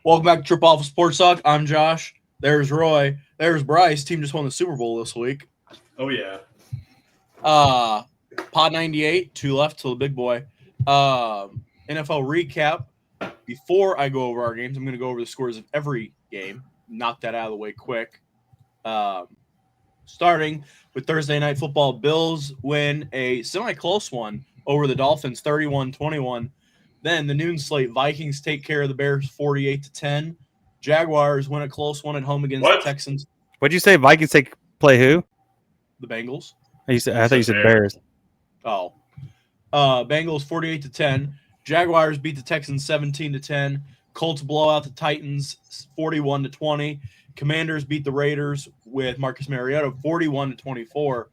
Welcome back to Trip Alpha Sports Talk. I'm Josh. There's Roy. There's Bryce. Team just won the Super Bowl this week. Oh, yeah. Pod 98, 2 left till the big boy. NFL recap. Before I go over our games, I'm going to go over the scores of every game. Knock that out of the way quick. Starting with Thursday Night Football, Bills win a semi-close one over the Dolphins, 31-21. Then the noon slate, Vikings take care of the Bears 48-10. Jaguars win a close one at home against the Texans. What'd you say? Vikings play who? The Bengals. I thought you said Bears. Oh. Bengals 48-10. Jaguars beat the Texans 17-10. Colts blow out the Titans 41-20. Commanders beat the Raiders with Marcus Mariota 41-24.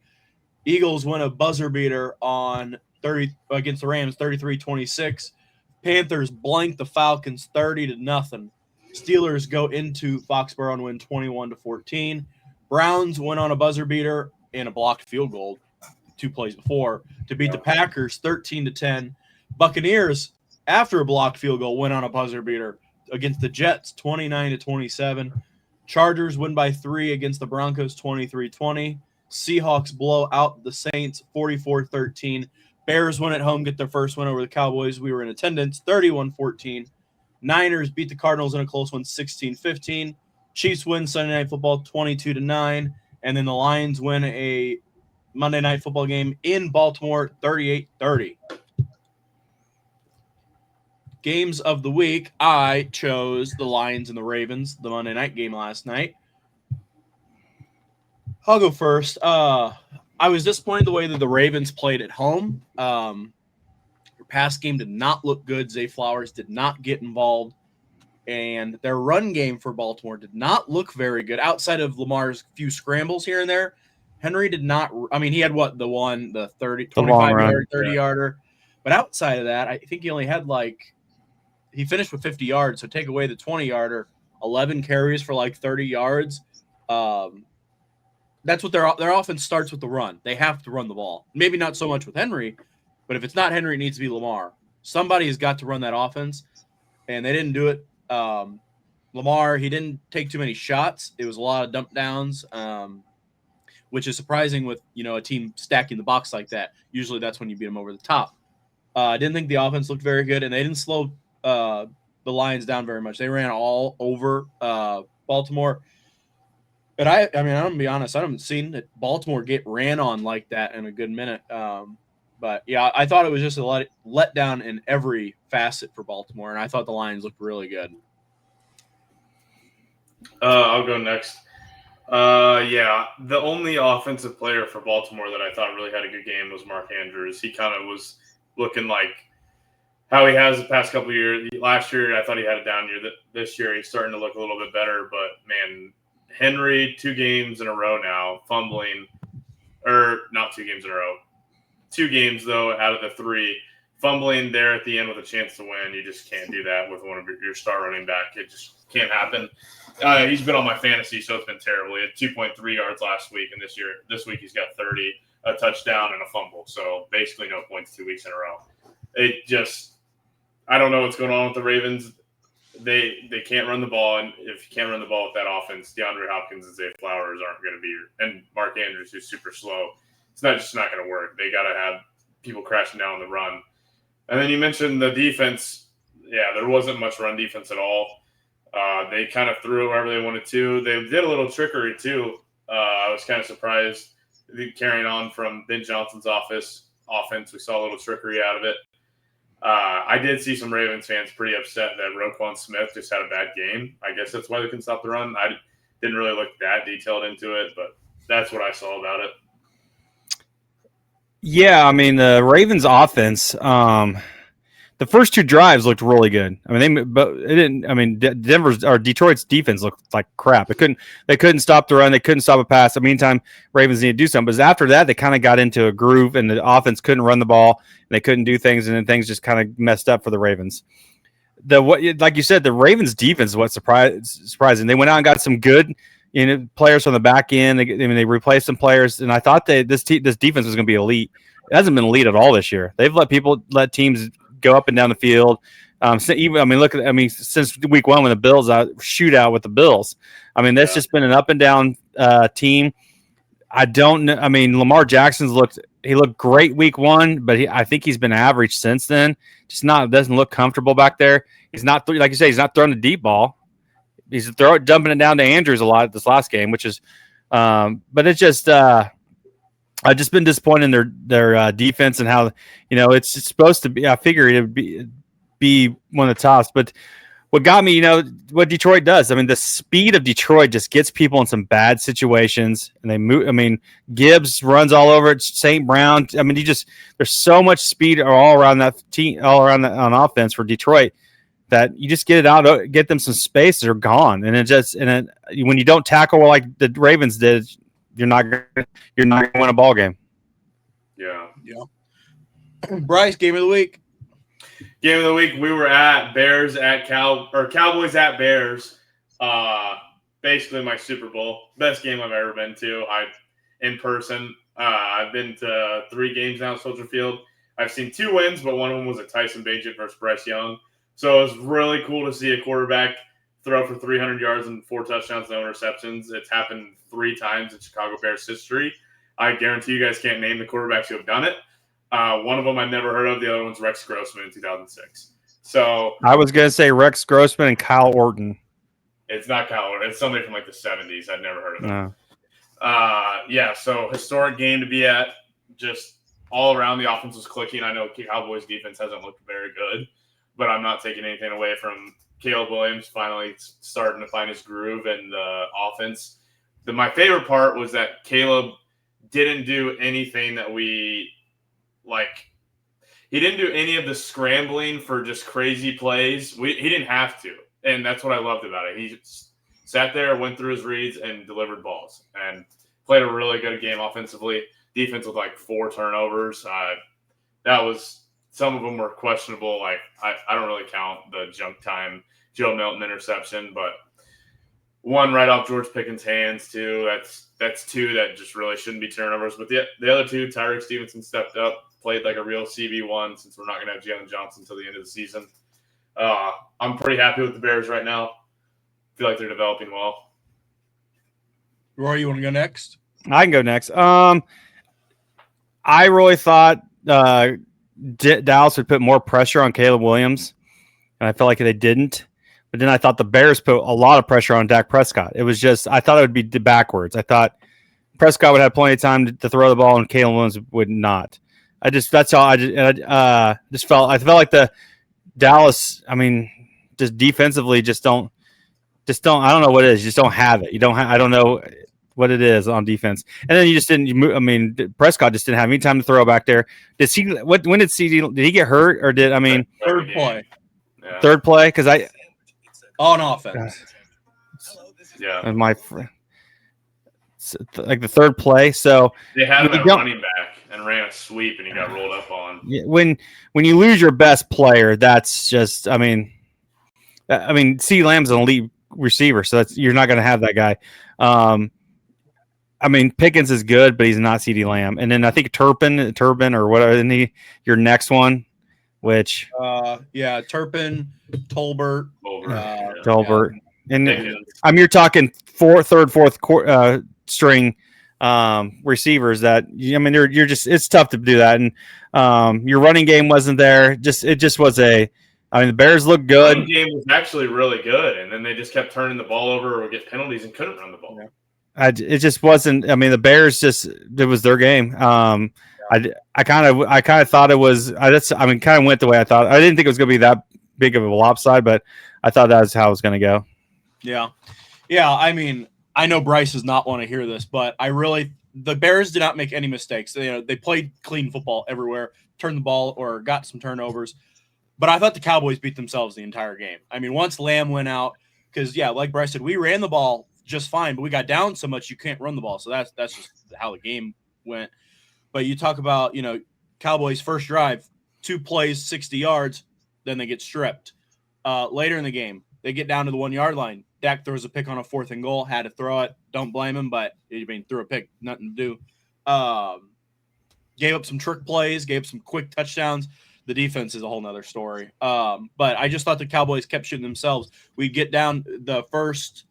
Eagles win a buzzer beater on 30 against the Rams 33-26. Panthers blank the Falcons 30-0. Steelers go into Foxborough and win 21-14. Browns win on a buzzer beater and a blocked field goal 2 plays before to beat the Packers 13-10. Buccaneers, after a blocked field goal, went on a buzzer beater against the Jets 29-27. Chargers win by 3 against the Broncos 23-20. Seahawks blow out the Saints 44-13. Bears win at home, get their first win over the Cowboys. We were in attendance 31-14. Niners beat the Cardinals in a close one 16-15. Chiefs win Sunday Night Football 22-9. And then the Lions win a Monday Night Football game in Baltimore 38-30. Games of the week, I chose the Lions and the Ravens, the Monday night game last night. I'll go first. I was disappointed the way that the Ravens played at home. Their pass game did not look good. Zay Flowers did not get involved. And their run game for Baltimore did not look very good. Outside of Lamar's few scrambles here and there, Henry did not – I mean, he had what? The 25-yard, 30-yarder. But outside of that, I think he only had he finished with 50 yards, so take away the 20-yarder, 11 carries for 30 yards. That's what their offense starts with the run. They have to run the ball. Maybe not so much with Henry, but if it's not Henry, it needs to be Lamar. Somebody has got to run that offense, and they didn't do it. Lamar, he didn't take too many shots. It was a lot of dump downs, which is surprising with a team stacking the box like that. Usually that's when you beat them over the top. I didn't think the offense looked very good, and they didn't slow the Lions down very much. They ran all over Baltimore. But I'm going to be honest, I haven't seen Baltimore get ran on like that in a good minute. But yeah, I thought it was just a letdown in every facet for Baltimore, and I thought the Lions looked really good. I'll go next. Yeah, the only offensive player for Baltimore that I thought really had a good game was Mark Andrews. He kind of was looking like how he has the past couple of years. Last year, I thought he had a down year. This year, he's starting to look a little bit better. But, man, Henry, 2 games in a row now, fumbling. Or not 2 games in a row. 2 games, though, out of the 3. Fumbling there at the end with a chance to win. You just can't do that with one of your star running back. It just can't happen. He's been on my fantasy, so it's been terrible. He had 2.3 yards last week, and this week he's got 30, a touchdown, and a fumble. So basically no points 2 weeks in a row. It just – I don't know what's going on with the Ravens. They can't run the ball, and if you can't run the ball with that offense, DeAndre Hopkins and Zay Flowers aren't going to be – and Mark Andrews, who's super slow. It's not going to work. They got to have people crashing down the run. And then you mentioned the defense. Yeah, there wasn't much run defense at all. They kind of threw it wherever they wanted to. They did a little trickery, too. I was kind of surprised. Carrying on from Ben Johnson's offense, we saw a little trickery out of it. I did see some Ravens fans pretty upset that Roquan Smith just had a bad game. I guess that's why they couldn't stop the run. I didn't really look that detailed into it, but that's what I saw about it. Yeah, I mean, the Ravens offense, the first 2 drives looked really good. I mean, Detroit's defense looked like crap. They couldn't stop the run. They couldn't stop a pass. In the meantime, Ravens needed to do something. But after that, they kind of got into a groove, and the offense couldn't run the ball, and they couldn't do things, and then things just kind of messed up for the Ravens. Like you said, the Ravens defense is what's surprising. They went out and got some good players from the back end. They replaced some players, and I thought this defense was going to be elite. It hasn't been elite at all this year. They've let teams go up and down the field. Since week one when the Bills shootout with the Bills, that's just been an up and down team. I don't know. Lamar Jackson's looked great week one, but I think he's been average since then. Just doesn't look comfortable back there. He's not, like you say, he's not throwing the deep ball. He's dumping it down to Andrews a lot this last game, which is, but it's just, I've just been disappointed in their defense and how, it's supposed to be. I figured it would be one of the tops, but what got me, what Detroit does. The speed of Detroit just gets people in some bad situations, and they move. Gibbs runs all over it. St. Brown. There's so much speed all around that team, all around on offense for Detroit, that you just get it out, get them some space, they're gone, and when you don't tackle like the Ravens did, you're not gonna win a ball game. Yeah. Bryce, game of the week. Game of the week, we were at Bears at Cowboys at Bears. Basically my Super Bowl. Best game I've ever been to. In person. I've been to 3 games now at Soldier Field. I've seen 2 wins, but one of them was at Tyson Bagent versus Bryce Young. So it was really cool to see a quarterback throw for 300 yards and 4 touchdowns, no interceptions. It's happened 3 times in Chicago Bears history. I guarantee you guys can't name the quarterbacks who have done it. One of them I've never heard of. The other one's Rex Grossman in 2006. So I was going to say Rex Grossman and Kyle Orton. It's not Kyle Orton. It's somebody from like the 70s. I'd never heard of him. No. So historic game to be at. Just all around the offense was clicking. I know Cowboys defense hasn't looked very good, but I'm not taking anything away from Caleb Williams finally starting to find his groove in the offense. My favorite part was that Caleb didn't do anything that he didn't do any of the scrambling for just crazy plays. He didn't have to, and that's what I loved about it. He just sat there, went through his reads, and delivered balls, and played a really good game offensively. Defense with 4 turnovers. Some of them were questionable. I don't really count the junk time Joe Milton interception, but one right off George Pickens' hands too. That's 2 that just really shouldn't be turnovers. But the other 2, Tyreek Stevenson stepped up, played like a real CB1 since we're not going to have Jalen Johnson until the end of the season. I'm pretty happy with the Bears right now. Feel like they're developing well. Roy, you want to go next? I can go next. I really thought Dallas would put more pressure on Caleb Williams, and I felt like they didn't. But then I thought the Bears put a lot of pressure on Dak Prescott. It was just, I thought it would be backwards. I thought Prescott would have plenty of time to throw the ball, and Caleb Williams would not. I felt like the Dallas, just defensively, I don't know what it is. You just don't have it. I don't know what it is on defense. And then you just didn't, Prescott just didn't have any time to throw back there. Did he get hurt or third play? Yeah. Third play? Because on offense. Yeah. And like the third play. So they had him at running back and ran a sweep, and he got rolled up on. When you lose your best player, that's just, CeeDee Lamb's an elite receiver, so you're not going to have that guy. Pickens is good, but he's not CeeDee Lamb. And then I think Turpin or whatever, your next one, which Turpin, Tolbert. Tolbert. And you're talking third, fourth string receivers that you're just, it's tough to do that. And your running game wasn't there. It just was the Bears looked good. The running game was actually really good, and then they just kept turning the ball over or get penalties and couldn't run the ball. It just wasn't. The Bears it was their game. I kind of thought it was. Kind of went the way I thought. I didn't think it was going to be that big of a lopside, but I thought that was how it was going to go. Yeah. I know Bryce does not want to hear this, but the Bears did not make any mistakes. They played clean football everywhere, turned the ball or got some turnovers. But I thought the Cowboys beat themselves the entire game. Once Lamb went out, because like Bryce said, we ran the ball just fine, but we got down so much you can't run the ball. So that's just how the game went. But you talk about, Cowboys' first drive, 2 plays, 60 yards, then they get stripped. Later in the game, they get down to the 1-yard line. Dak throws a pick on a 4th and goal, had to throw it. Don't blame him, but threw a pick, nothing to do. Gave up some trick plays, gave some quick touchdowns. The defense is a whole nother story. But I just thought the Cowboys kept shooting themselves. We'd get down the first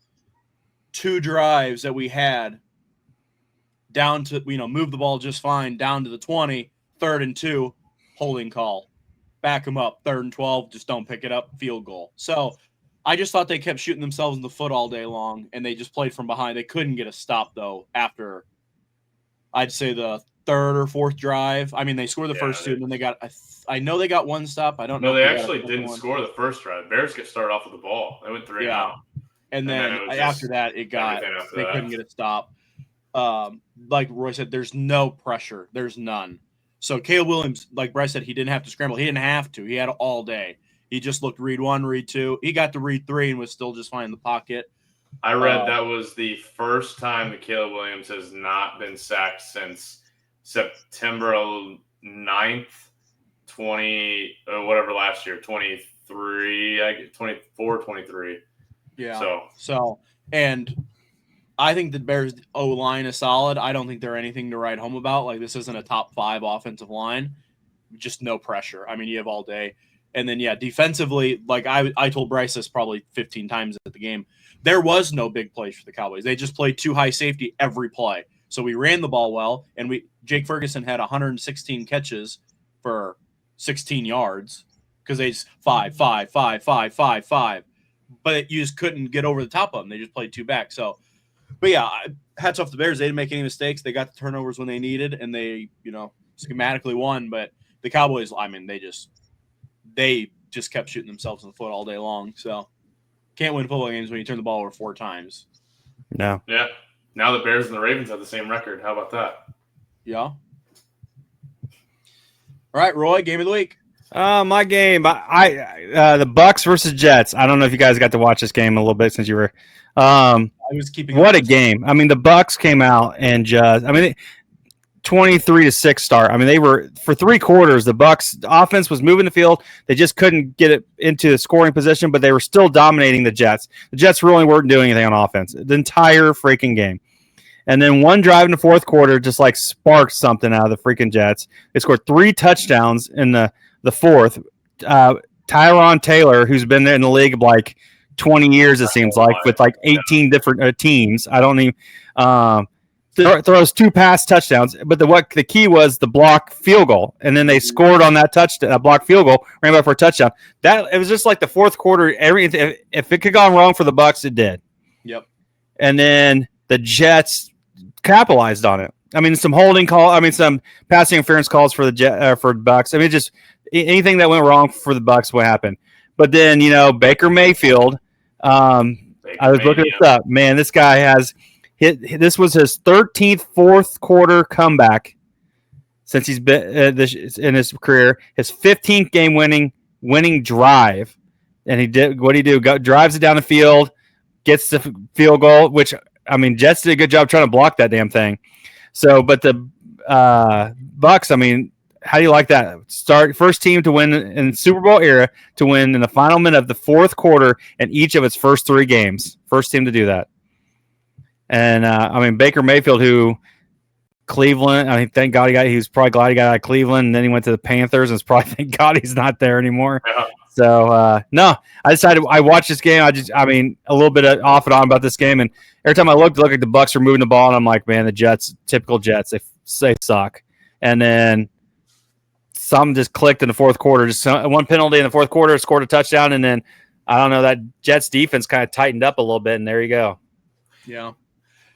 2 drives that we had down to, move the ball just fine, down to the 20, 3rd and 2, holding call. Back them up, 3rd and 12, just don't pick it up, field goal. So I just thought they kept shooting themselves in the foot all day long, and they just played from behind. They couldn't get a stop, though, after, I'd say, the 3rd or 4th drive. I mean, they scored the first 2, and then they got I know they got 1 stop. I don't know. No, they actually didn't score the first drive. Bears get started off with the ball. They went 3 and out. And then after that, they couldn't get a stop. Like Roy said, there's no pressure. There's none. So Caleb Williams, like Bryce said, he didn't have to scramble. He didn't have to. He had it all day. He just looked read 1, read 2. He got to read 3 and was still just fine in the pocket. I read that was the first time that Caleb Williams has not been sacked since September 9th, 20 or whatever last year, 23, 24, 23. Yeah. So, and I think the Bears O-line is solid. I don't think they're anything to write home about. Like, this isn't a top 5 offensive line. Just no pressure. I mean, you have all day. And then, defensively, like I told Bryce this probably 15 times at the game, there was no big plays for the Cowboys. They just played 2 high safety every play. So we ran the ball well, and Jake Ferguson had 116 catches for 16 yards because they just 5, 5, 5, 5, 5, 5. But you just couldn't get over the top of them. They just played 2 back. So, but hats off to the Bears. They didn't make any mistakes. They got the turnovers when they needed, and they, schematically won. But the Cowboys, I mean, they just kept shooting themselves in the foot all day long. So, can't win football games when you turn the ball over 4 times. No. Yeah. Now the Bears and the Ravens have the same record. How about that? Yeah. All right, Roy, game of the week. My game, the Bucks versus Jets. I don't know if you guys got to watch this game a little bit since you were. I was keeping. What a game! I mean, the Bucks came out and 23-6 start. I mean, they were for 3 quarters. The Bucks offense was moving the field. They just couldn't get it into the scoring position, but they were still dominating the Jets. The Jets really weren't doing anything on offense the entire freaking game. And then one drive in the 4th quarter just like sparked something out of the freaking Jets. They scored 3 touchdowns in the 4th. Tyron Taylor, who's been there in the league like 20 years, it seems like, with like 18 different teams. I don't even throws 2 pass touchdowns. But the key was the block field goal, and then they scored on that block field goal, ran back for a touchdown. It was just like the 4th quarter. If it could have gone wrong for the Bucks, it did. Yep. And then the Jets capitalized on it. I mean, some holding call. I mean, some passing interference calls for the Bucks. I mean, just anything that went wrong for the Bucks would happen. But then, Baker Mayfield. I was looking this up. Man, this guy has hit. This was his 13th 4th quarter comeback since he's been in his career. His 15th game winning drive, and he did what he do. Drives it down the field, gets the field goal. Which I mean, Jets did a good job trying to block that damn thing. So, but the Bucks, I mean, how do you like that? First team to win in Super Bowl era to win in the final minute of the 4th quarter in each of its first 3 games. First team to do that. And I mean, Baker Mayfield, who Cleveland, I mean, thank God he was probably glad he got out of Cleveland, and then he went to the Panthers, and it's probably thank God he's not there anymore. Yeah. So no, I watched this game. I mean, a little bit off and on about this game, and every time I looked like the Bucks were moving the ball, and I'm like, man, the Jets, typical Jets, they suck. And then some just clicked in the 4th quarter. Just one penalty in the 4th quarter, scored a touchdown, and then I don't know, that Jets defense kind of tightened up a little bit, and there you go. Yeah.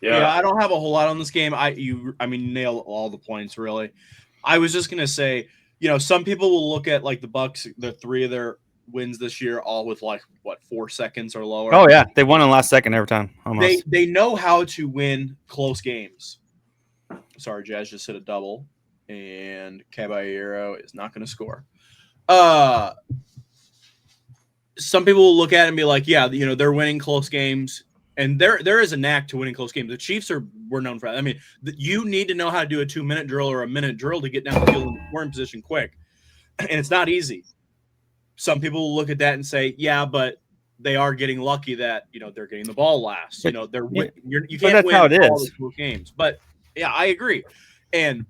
I don't have a whole lot on this game. You nailed all the points really. I was just gonna say, some people will look at like the Bucks, the 3 of their wins this year, all with like 4 seconds or lower. Oh yeah, they won in the last second every time. Almost. They know how to win close games. Sorry, Jazz just hit a double, and Caballero is not going to score. Some people will look at it and be like, yeah, they're winning close games, and there is a knack to winning close games. The Chiefs were known for that. I mean, you need to know how to do a 2-minute drill or a minute drill to get down the field in the scoring position quick, and it's not easy. Some people will look at that and say, yeah, but they are getting lucky that they're getting the ball last. You can't win all the close games. But yeah, I agree, and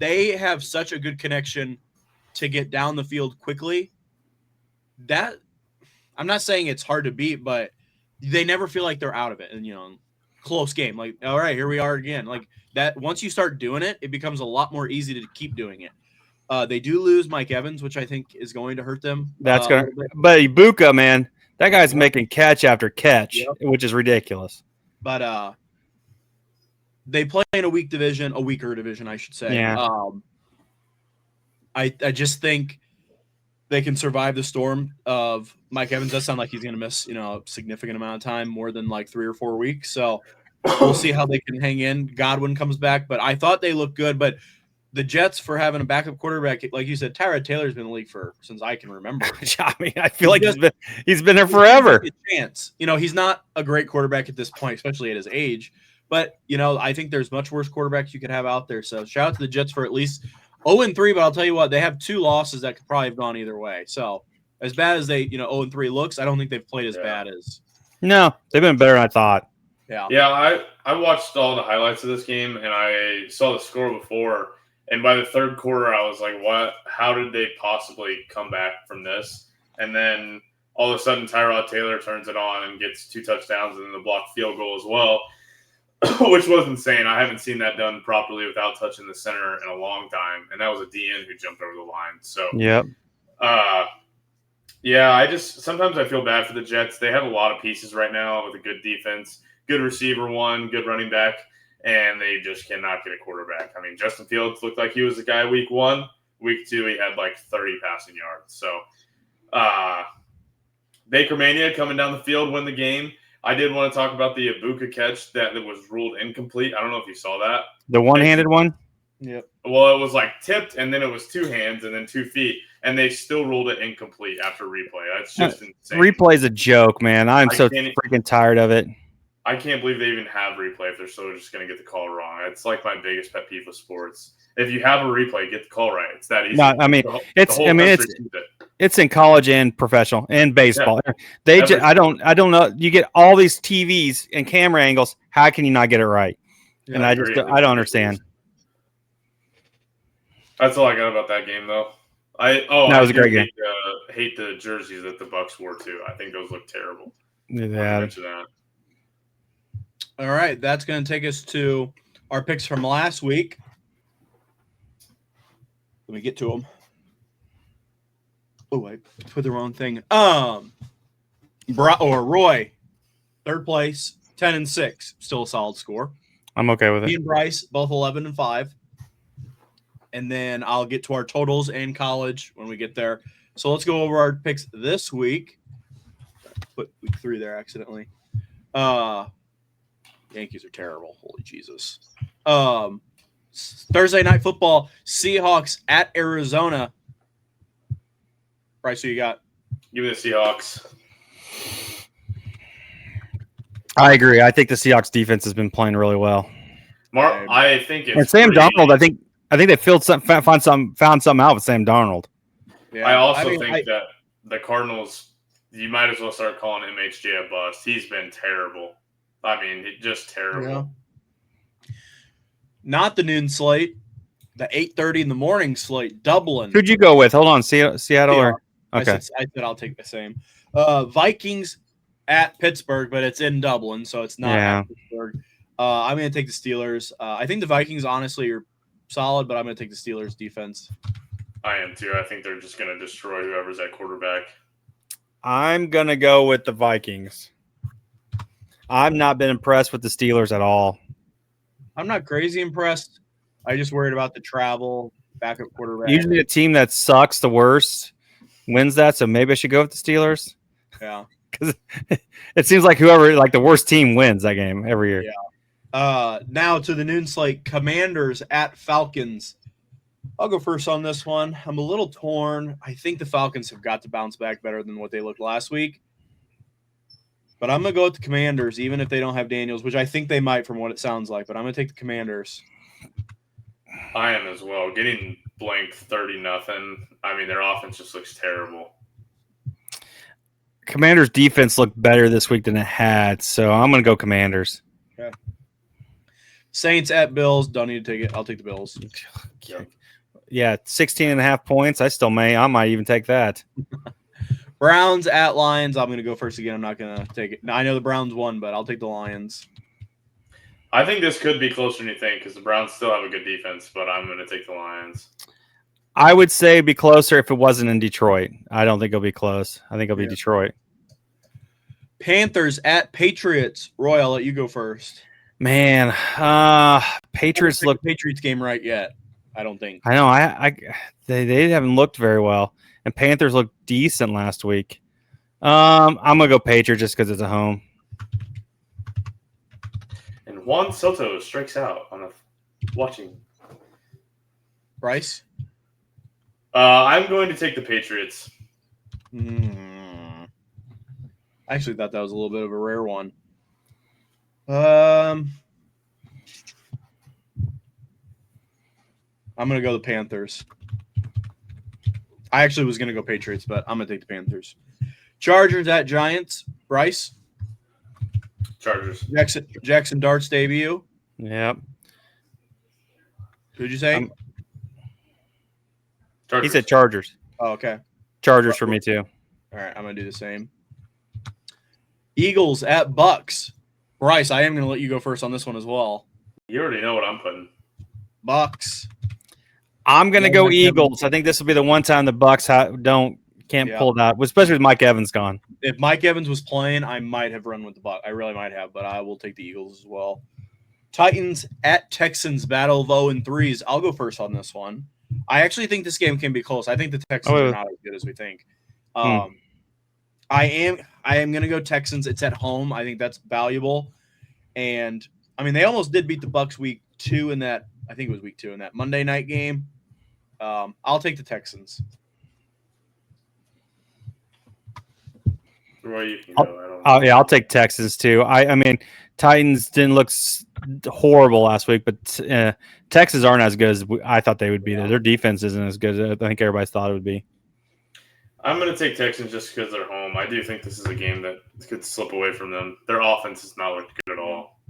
they have such a good connection to get down the field quickly, that I'm not saying it's hard to beat, but they never feel like they're out of it. And, close game. Like, all right, here we are again. Like that. Once you start doing it, it becomes a lot more easy to keep doing it. They do lose Mike Evans, which I think is going to hurt them. That's going to, but Ibuka, man, that guy's making catch after catch, which is ridiculous. But they play in a weaker division, I should say. Yeah. I just think they can survive the storm of Mike Evans. Does sound like he's going to miss, a significant amount of time, more than like 3 or 4 weeks. So we'll see how they can hang in. Godwin comes back, but I thought they looked good. But the Jets, for having a backup quarterback, like you said, Tyrod Taylor's been in the league since I can remember. I mean, I feel like he's been there forever. A chance, he's not a great quarterback at this point, especially at his age. But I think there's much worse quarterbacks you could have out there. So shout out to the Jets for at least 0-3. But I'll tell you what, they have 2 losses that could probably have gone either way. So as bad as they 0-3 looks, I don't think they've played as bad as. No, they've been better than I thought. Yeah. I watched all the highlights of this game and I saw the score before. And by the third quarter, I was like, what? How did they possibly come back from this? And then all of a sudden, Tyrod Taylor turns it on and gets 2 touchdowns and then the blocked field goal as well, which was insane. I haven't seen that done properly without touching the center in a long time. And that was a DN who jumped over the line. So, sometimes I feel bad for the Jets. They have a lot of pieces right now with a good defense, good receiver one, good running back. And they just cannot get a quarterback. I mean, Justin Fields looked like he was the guy week 1. Week 2, he had like 30 passing yards. So, Baker Mania coming down the field, win the game. I did want to talk about the Ibuka catch that was ruled incomplete. I don't know if you saw that. The one-handed one? Yep. Well, it was like tipped, and then it was 2 hands and then 2 feet, and they still ruled it incomplete after replay. That's just insane. Replay's a joke, man. I'm so freaking tired of it. I can't believe they even have replay if they're still just going to get the call wrong. It's like my biggest pet peeve with sports. If you have a replay, get the call right. It's that easy. No, I mean, it's in college and professional and baseball. Yeah. I don't know. You get all these TVs and camera angles. How can you not get it right? Yeah, and I don't understand. That's all I got about that game, though. That was a great game. Hate the jerseys that the Bucks wore too. I think those look terrible. Yeah. All right, that's going to take us to our picks from last week. Let me get to them. Oh, I put the wrong thing. Roy, third place, 10-6, still a solid score. I'm okay with it. Me and Bryce, both 11-5. And then I'll get to our totals and college when we get there. So let's go over our picks this week. Put week 3 there accidentally. Yankees are terrible. Holy Jesus. Thursday night football, Seahawks at Arizona. Bryce, who you got? Give me the Seahawks. I agree. I think the Seahawks defense has been playing really well. I think it's and Sam Darnold. I think they found something out with Sam Darnold. Yeah, I also think that the Cardinals, you might as well start calling MHJ a bust. He's been terrible. I mean, just terrible. Yeah. Not the noon slate, the 8:30 in the morning slate, Dublin. Who'd you go with? Hold on, Seattle or okay? I said I'll take the same. Vikings at Pittsburgh, but it's in Dublin, so it's not at Pittsburgh. I'm going to take the Steelers. I think the Vikings honestly are solid, but I'm going to take the Steelers defense. I am too. I think they're just going to destroy whoever's at quarterback. I'm going to go with the Vikings. I've not been impressed with the Steelers at all. I'm not crazy impressed. I just worried about the travel, backup quarterback. Usually a team that sucks the worst wins that, so maybe I should go with the Steelers. Yeah. Because it seems like the worst team wins that game every year. Yeah. Now to the noon slate, Commanders at Falcons. I'll go first on this one. I'm a little torn. I think the Falcons have got to bounce back better than what they looked last week. But I'm going to go with the Commanders, even if they don't have Daniels, which I think they might from what it sounds like. But I'm going to take the Commanders. I am as well. Getting blanked 30-0. I mean, their offense just looks terrible. Commanders' defense looked better this week than it had, so I'm going to go Commanders. Okay. Saints at Bills. Don't need to take it. I'll take the Bills. Yeah. 16.5 points. I might even take that. Browns at Lions. I'm going to go first again. I'm not going to take it. I know the Browns won, but I'll take the Lions. I think this could be closer than you think because the Browns still have a good defense, but I'm going to take the Lions. I would say it'd be closer if it wasn't in Detroit. I don't think it'll be close. I think it'll be Detroit. Panthers at Patriots. Roy, I'll let you go first. Man, Patriots look Patriots game right yet. I don't think. I know. They haven't looked very well, and Panthers looked decent last week. I'm gonna go Patriots just because it's a home. And Juan Soto strikes out on a watching. Bryce? I'm going to take the Patriots. I actually thought that was a little bit of a rare one. I'm going to go the Panthers. I actually was going to go Patriots, but I'm going to take the Panthers. Chargers at Giants. Bryce? Chargers. Jackson Dart's debut. Yep. Who'd you say? He said Chargers. Oh, okay. Chargers for me too. All right, I'm going to do the same. Eagles at Bucks. Bryce, I am going to let you go first on this one as well. You already know what I'm putting. Bucks. I'm going to go Eagles. I think this will be the one time the Bucks can't pull it out, especially with Mike Evans gone. If Mike Evans was playing, I might have run with the Bucks. I really might have, but I will take the Eagles as well. Titans at Texans, battle of 0-3s. I'll go first on this one. I actually think this game can be close. I think the Texans are not as good as we think. I am going to go Texans. It's at home. I think that's valuable. And, I mean, they almost did beat the Bucks week 2 in that – I think it was week 2 in that Monday night game. I'll take the Texans. Roy, you can go. I'll take Texans too. I mean, Titans didn't look horrible last week, but Texans aren't as good as I thought they would be. Their defense isn't as good as I think everybody thought it would be. I'm going to take Texans just because they're home. I do think this is a game that could slip away from them. Their offense has not looked good at all.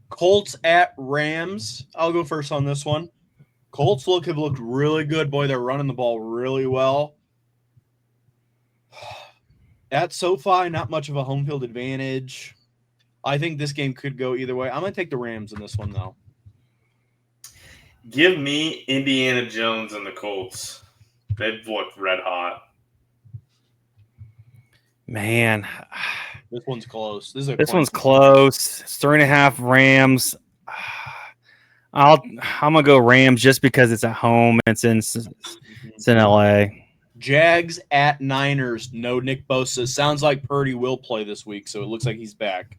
Colts at Rams. I'll go first on this one. Colts have looked really good. Boy, they're running the ball really well. At SoFi, not much of a home field advantage. I think this game could go either way. I'm going to take the Rams in this one, though. Give me Indiana Jones and the Colts. They've looked red hot. Man. This one's close. This one's close. It's 3.5 Rams. I'm going to go Rams just because it's at home. It's in LA. Jags at Niners. No Nick Bosa. Sounds like Purdy will play this week, so it looks like he's back.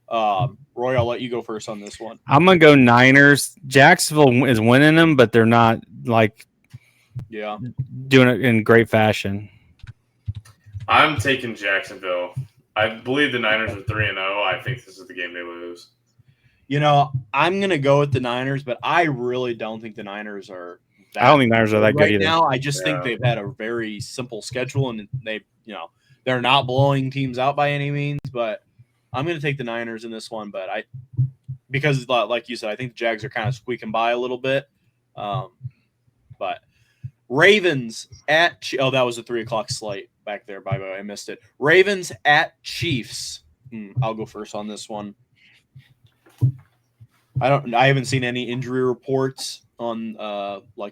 Roy, I'll let you go first on this one. I'm going to go Niners. Jacksonville is winning them, but they're not doing it in great fashion. I'm taking Jacksonville. I believe the Niners are 3-0. I think this is the game they lose. I'm going to go with the Niners, but I really don't think the Niners are I don't think Niners are that good either. Right now, I just think they've had a very simple schedule, and they're not blowing teams out by any means, but I'm going to take the Niners in this one, but because like you said, I think the Jags are kind of squeaking by a little bit. But Ravens at that was a 3:00 slate back there. By the way, I missed it. Ravens at Chiefs. I'll go first on this one. I haven't seen any injury reports on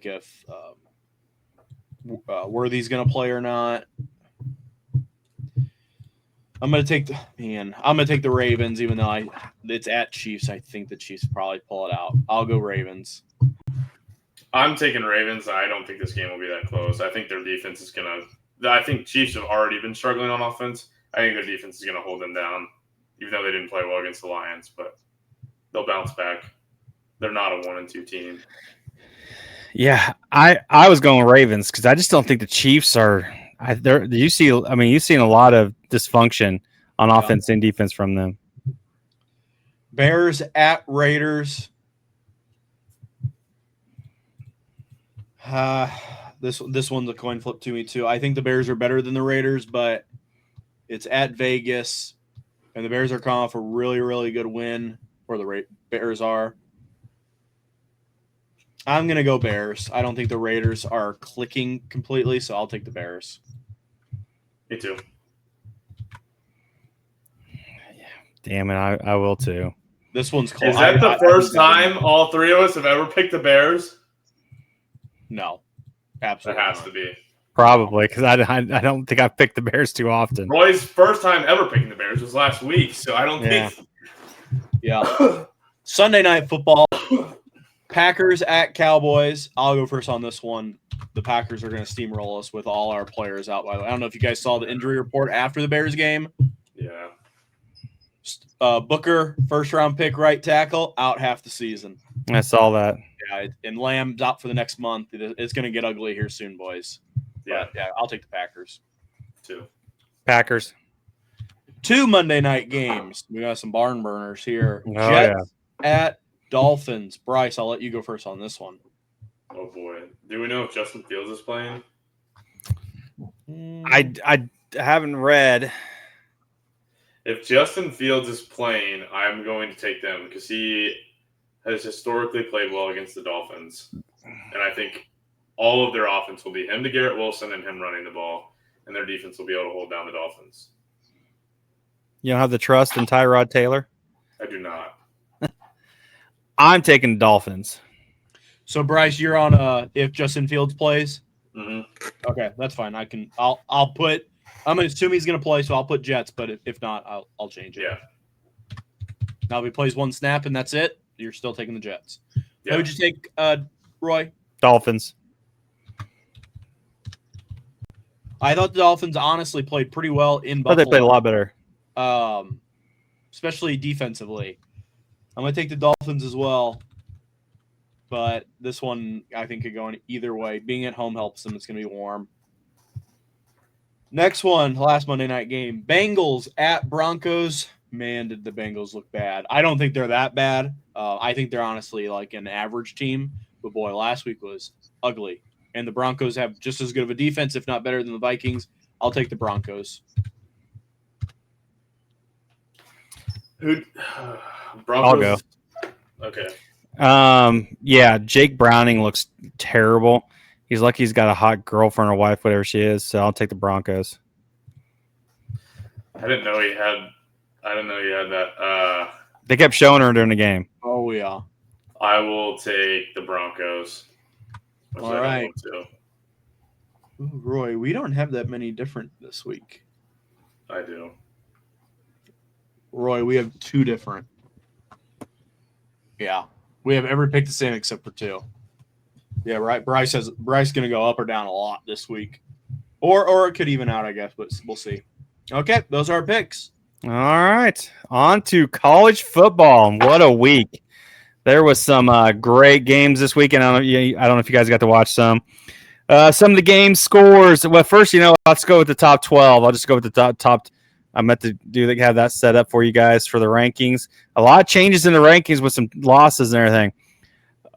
if Worthy's going to play or not. I'm going to take the Ravens, even though it's at Chiefs. I think the Chiefs probably pull it out. I'll go Ravens. I'm taking Ravens. I don't think this game will be that close. I think their defense is going to – I think Chiefs have already been struggling on offense. I think their defense is going to hold them down, even though they didn't play well against the Lions, but they'll bounce back. They're not a 1-2 team. Yeah, I was going Ravens because I just don't think the Chiefs are. You've seen a lot of dysfunction on offense and defense from them. Bears at Raiders. This one's a coin flip to me too. I think the Bears are better than the Raiders, but it's at Vegas, and the Bears are coming off a really, really good win, or the Bears are. I'm going to go Bears. I don't think the Raiders are clicking completely, so I'll take the Bears. Me too. Damn it, I will too. This one's close. Is that the first time all three of us have ever picked the Bears? No. That Absolutely has not. to be. Probably, because I don't think I've picked the Bears too often. Roy's first time ever picking the Bears was last week, so I don't think. Yeah. Sunday night football. Packers at Cowboys. I'll go first on this one. The Packers are going to steamroll us with all our players out, by the way. I don't know if you guys saw the injury report after the Bears game. Yeah. Booker, first-round pick, right tackle, out half the season. I saw that. Yeah, and Lamb's out for the next month. It's going to get ugly here soon, boys. Yeah. But, yeah, I'll take the Packers. Too. Packers. 2 Monday night games. We got some barn burners here. Oh, Jets at Dolphins. Bryce, I'll let you go first on this one. Oh boy. Do we know if Justin Fields is playing? I haven't read. If Justin Fields is playing, I'm going to take them because he has historically played well against the Dolphins. And I think all of their offense will be him to Garrett Wilson and him running the ball, and their defense will be able to hold down the Dolphins. You don't have the trust in Tyrod Taylor? I do not. I'm taking Dolphins. So, Bryce, you're on if Justin Fields plays? Mm-hmm. Okay, that's fine. I'll put – I'm going to assume he's going to play, so I'll put Jets, but if not, I'll change it. Yeah. Now, if he plays one snap and that's it, you're still taking the Jets. Yeah. Who would you take, Roy? Dolphins. I thought the Dolphins honestly played pretty well in I thought Buffalo. they played a lot better. Especially defensively. I'm going to take the Dolphins as well. But this one, I think, could go in either way. Being at home helps them. It's going to be warm. Next one, last Monday night game. Bengals at Broncos. Man, did the Bengals look bad. I don't think they're that bad. I think they're honestly like an average team. But, boy, last week was ugly. And the Broncos have just as good of a defense, if not better than the Vikings. I'll take the Broncos. Broncos. I'll go. Okay. Yeah, Jake Browning looks terrible. He's lucky he's got a hot girlfriend or wife, whatever she is. So I'll take the Broncos. I didn't know he had that. They kept showing her during the game. Oh, yeah. I will take the Broncos. All right. Ooh, Roy, we don't have that many different this week. I do. Roy, we have 2 different. Yeah. We have every pick the same except for 2. Yeah, right. Bryce going to go up or down a lot this week. Or it could even out, I guess, but we'll see. Okay, those are our picks. All right. On to college football. What a week. There was some great games this weekend. I don't know if you guys got to watch some. Some of the game scores. Well, first, let's go with the top 12. I'll just go with the top. I meant to have that set up for you guys for the rankings. A lot of changes in the rankings with some losses and everything.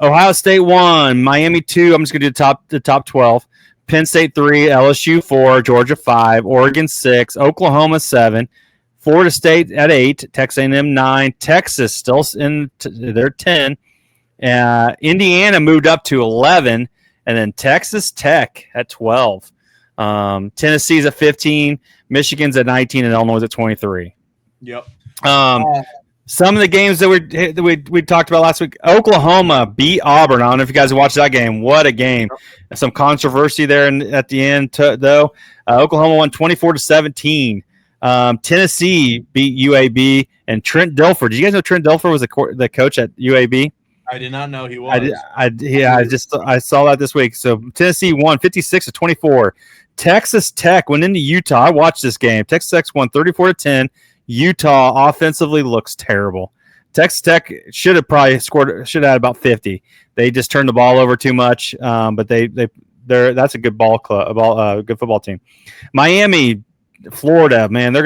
Ohio State 1, Miami 2. I'm just going to do the top 12. Penn State 3, LSU 4, Georgia 5, Oregon 6, Oklahoma 7, Florida State at 8, Texas A&M 9, Texas still in they're 10. Indiana moved up to 11, and then Texas Tech at 12. Tennessee's at 15, Michigan's at 19, and Illinois at 23. Yep. Some of the games that we talked about last week, Oklahoma beat Auburn. I don't know if you guys watched that game. What a game! Some controversy there at the end, though. Oklahoma won 24-17. Tennessee beat UAB, and Trent Dilfer. Did you guys know Trent Dilfer was the coach at UAB? I did not know he was. I saw that this week. So Tennessee won 56-24. Texas Tech went into Utah. I watched this game. Texas Tech won 34-10. Utah offensively looks terrible. Texas Tech should have had about 50. They just turned the ball over too much. But that's a good good football team. Miami, Florida, man, they're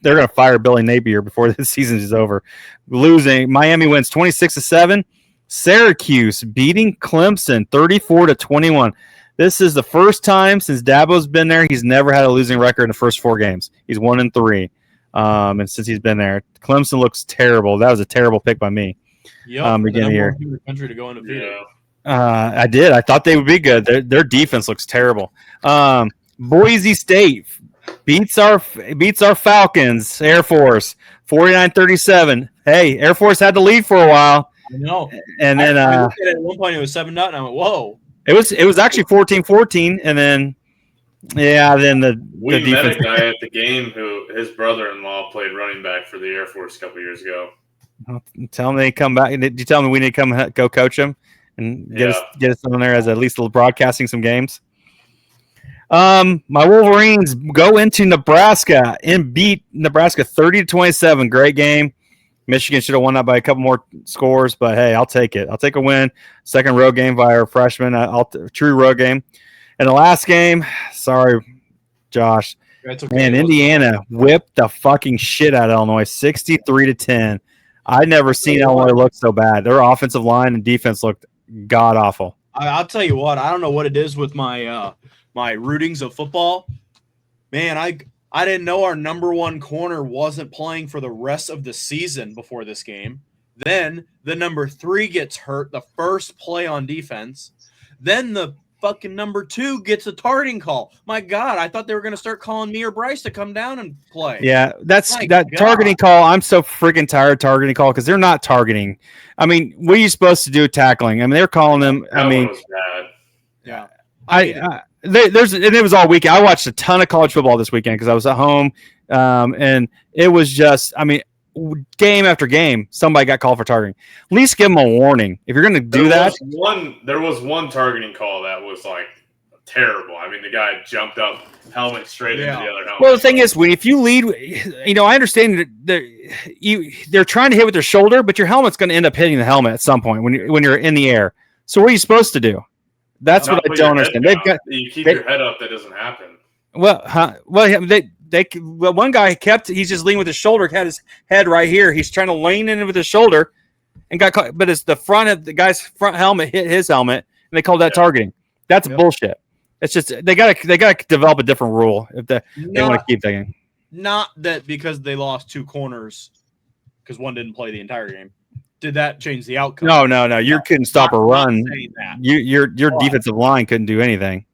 gonna fire Billy Napier before the season is over. Losing, Miami wins 26-7. Syracuse beating Clemson 34-21. This is the first time since Dabo's been there. He's never had a losing record in the first 4 games. He's 1-3. And since he's been there, Clemson looks terrible. That was a terrible pick by me. Yep. Beginning here. The country to go undefeated. I did. I thought they would be good. Their defense looks terrible. Boise State beats our Falcons, Air Force, 49-37. Hey, Air Force had to lead for a while. I know. And then I looked at it at one point it was 7-0, and I went, "Whoa!" it was actually 14-14, and then We the defense. met a guy at the game who his brother-in-law played running back for the Air Force a couple years ago. Tell them they come back. Did you tell them we need to come go coach them and get us on there as at least broadcasting some games? My Wolverines go into Nebraska and beat Nebraska 30-27. Great game. Michigan should have won that by a couple more scores, but hey, I'll take it. I'll take a win. Second road game by our freshman. True road game. And the last game, sorry, Josh. That's okay. Man, Indiana whipped the fucking shit out of Illinois, 63-10. I'd never seen Illinois look so bad. Their offensive line and defense looked god awful. I'll tell you what. I don't know what it is with my my rootings of football. Man, I didn't know our number one corner wasn't playing for the rest of the season before this game. Then the number 3 gets hurt the first play on defense. Then the fucking number 2 gets a targeting call. My God, I thought they were going to start calling me or Bryce to come down and play. Yeah, that God. targeting call. I'm so freaking tired of targeting call because they're not targeting. I mean, what are you supposed to do tackling? I mean, they're calling them. That one was bad. Yeah. It was all weekend. I watched a ton of college football this weekend because I was at home, and it was just, I mean, game after game, somebody got called for targeting. At least give them a warning if you're going to do that. There was one targeting call that was like terrible. I mean, the guy jumped up, helmet straight into the other helmet. Well, the thing is, if you lead, I understand that they're trying to hit with their shoulder, but your helmet's going to end up hitting the helmet at some point when you're in the air. So what are you supposed to do? That's what I don't understand. You keep your head up. That doesn't happen. Well, one guy he's just leaning with his shoulder, had his head right here. He's trying to lean in with his shoulder and got caught, but it's the front of the guy's front helmet hit his helmet, and they called that targeting. That's bullshit. It's just they gotta develop a different rule if they want to keep thinking. Not that because they lost 2 corners because one didn't play the entire game. Did that change the outcome? No. You couldn't stop a run. Your defensive line couldn't do anything.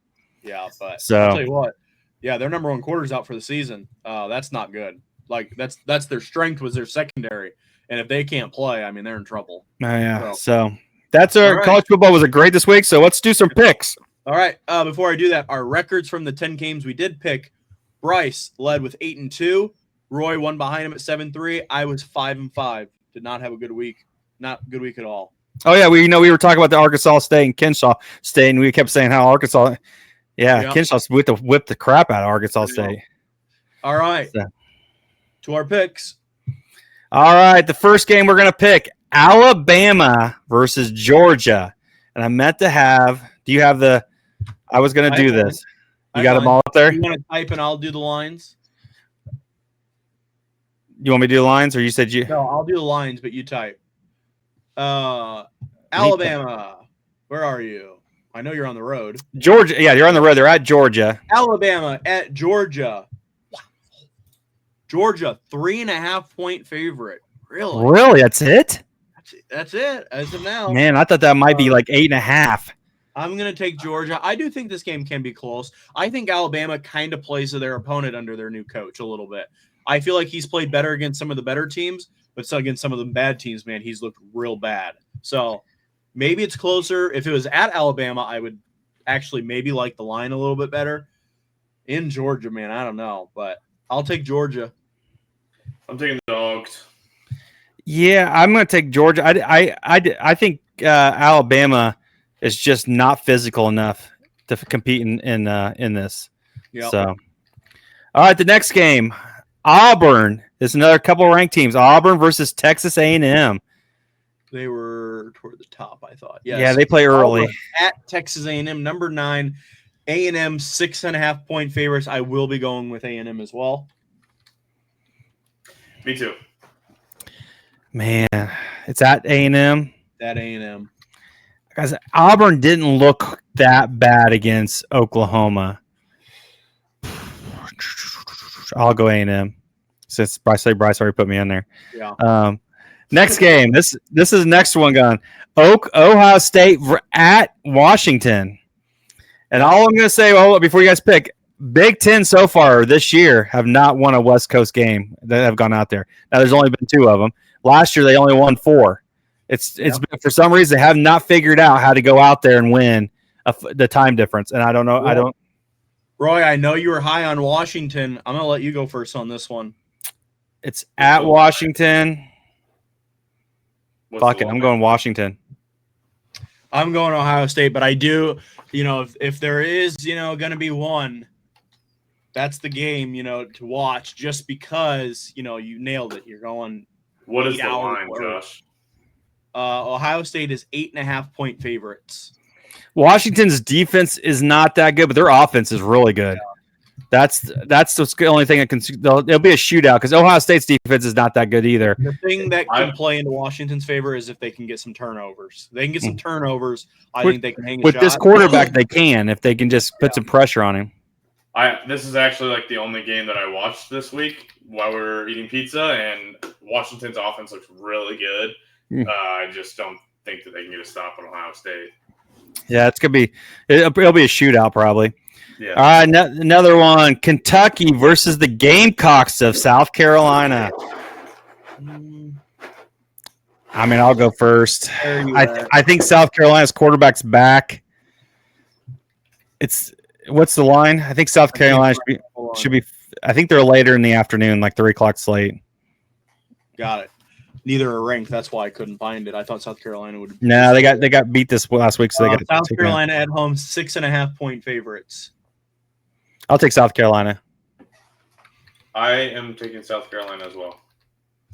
Yeah, but so I'll tell you what. Yeah, their number 1 quarter's out for the season. That's not good. Like that's their strength was their secondary, and if they can't play, I mean they're in trouble. So that's our college football was great this week. So let's do some picks. All right. Before I do that, our records from the 10 games we did pick: Bryce led with 8-2. Roy won behind him at 7-3. I was 5-5. Did not have a good week. Not a good week at all. Oh yeah, we were talking about the Arkansas State and Kennesaw State, and we kept saying how Arkansas. Yeah, Kennesaw whipped the crap out of Arkansas State. All right. To our picks. All right, the first game we're going to pick, Alabama versus Georgia. And I meant to have – do you have the – I was going to do this. You got them all up there? You want to type and I'll do the lines? You want me to do the lines or you said you – No, I'll do the lines, but you type. Alabama, where are you? I know you're on the road. Georgia, yeah, you're on the road. They're at Georgia. Alabama at Georgia. Georgia, 3.5-point favorite. Really? Really? That's it? That's it as of now. Man, I thought that might be like 8.5. I'm going to take Georgia. I do think this game can be close. I think Alabama kind of plays to their opponent under their new coach a little bit. I feel like he's played better against some of the better teams, but against some of the bad teams, man, he's looked real bad. So maybe it's closer. If it was at Alabama, I would actually maybe like the line a little bit better. In Georgia, man, I don't know, but I'll take Georgia. I'm taking the Dogs. Yeah, I'm going to take Georgia. I think Alabama is just not physical enough to compete in this. Yep. So, all right, the next game, Auburn is another couple of ranked teams. Auburn versus Texas A&M. They were toward the top, I thought. Yes. Yeah, they play early. Auburn at Texas A&M, number 9. A&M 6.5-point favorites. I will be going with A&M as well. Me too. Man, it's at A&M. At A&M. Guys, Auburn didn't look that bad against Oklahoma. I'll go A&M since Bryce already put me in there. Yeah. Next game. This is the next one going. Ohio State at Washington. And all I'm going to say, before you guys pick, Big Ten so far this year have not won a West Coast game that have gone out there. Now, there's only been 2 of them. Last year, they only won 4. It's been, for some reason, they have not figured out how to go out there and win the time difference. And I don't know. Roy, I know you were high on Washington. I'm going to let you go first on this one. It's at Washington. Fuck it. I'm going Washington. I'm going Ohio State, but I do, if there is, going to be one, that's the game, to watch just because, you nailed it. You're going. What is the line, Josh? Ohio State is 8.5-point favorites. Washington's defense is not that good, but their offense is really good. Yeah. That's the only thing that can. There'll be a shootout because Ohio State's defense is not that good either. The thing that can play into Washington's favor is if they can get some turnovers. They can get some turnovers. I think they can hang a with shot. This quarterback. They can if they can just put some pressure on him. This is actually like the only game that I watched this week while we were eating pizza, and Washington's offense looks really good. I just don't think that they can get a stop on Ohio State. Yeah, it'll be a shootout probably. Yeah. All right, another one. Kentucky versus the Gamecocks of South Carolina. I mean, I'll go first. I think South Carolina's quarterback's back. What's the line? I think South Carolina should be. I think they're later in the afternoon, like 3 o'clock slate. Got it. Neither are ranked. That's why I couldn't find it. I thought South Carolina would. No, they got beat this last week, so they got South Carolina at home, 6.5-point favorites. I'll take South Carolina. I am taking South Carolina as well.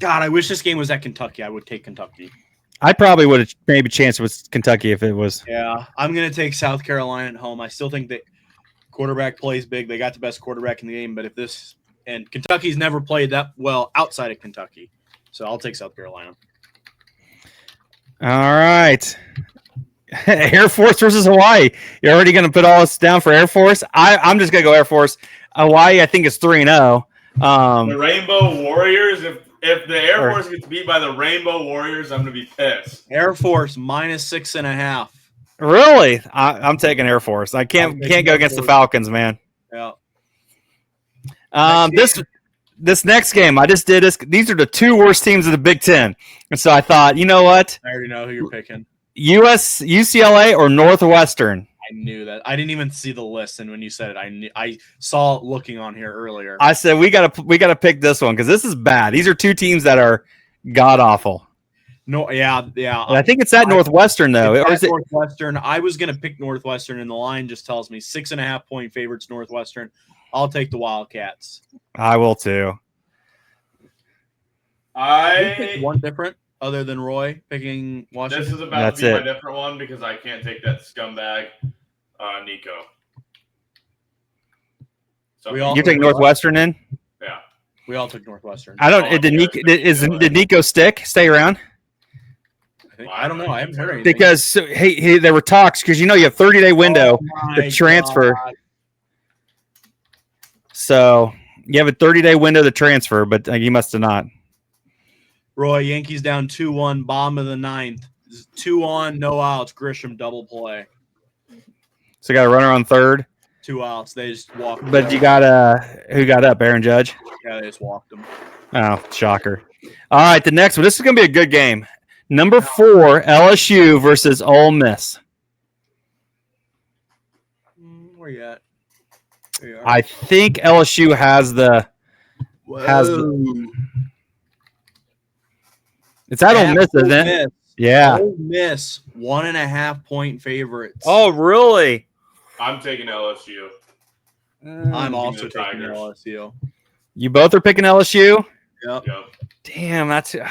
God, I wish this game was at Kentucky. I would take Kentucky. I probably would have maybe chanced with Kentucky if it was. Yeah, I'm going to take South Carolina at home. I still think that quarterback plays big. They got the best quarterback in the game, but and Kentucky's never played that well outside of Kentucky. So I'll take South Carolina. All right. Air Force versus Hawaii. You're already going to put all this down for Air Force? I'm just going to go Air Force. Hawaii, I think, is 3-0. The Rainbow Warriors, if the Air Force gets beat by the Rainbow Warriors, I'm going to be pissed. Air Force minus 6.5. Really? I'm taking Air Force. I can't go against the Falcons, man. Yeah. This next game, I just did this. These are the 2 worst teams of the Big Ten. And so I thought, you know what? I already know who you're picking. UCLA or Northwestern? I knew that. I didn't even see the list, and when you said it, I saw it looking on here earlier. I said we gotta pick this one because this is bad. These are 2 teams that are god awful. No, yeah. And I think it's at Northwestern though. Or is it Northwestern? I was gonna pick Northwestern, and the line just tells me 6.5-point favorites Northwestern. I'll take the Wildcats. I will too. I pick one different. Other than Roy picking Washington? This is about to be my different one because I can't take that scumbag, Nico. So you take Northwestern in? Yeah. We all took Northwestern. I don't. Did Nico stay around? I don't know. I haven't heard anything. Because there were talks because you have 30-day window to transfer. God. So you have a 30-day window to transfer, but you must have not. Roy, Yankees down 2-1, bottom of the 9th. 2 on, no outs. Grisham double play. So got a runner on third. 2 outs. They just walked. But you got who got up? Aaron Judge. Yeah, they just walked him. Oh, shocker! All right, the next one. This is gonna be a good game. Number 4, LSU versus Ole Miss. Where you at? I think LSU has the. It's at Ole Miss, isn't it? Yeah. Ole Miss, 1.5-point favorites. Oh, really? I'm taking LSU. I'm also taking LSU. You both are picking LSU? Yep. Damn, that's. I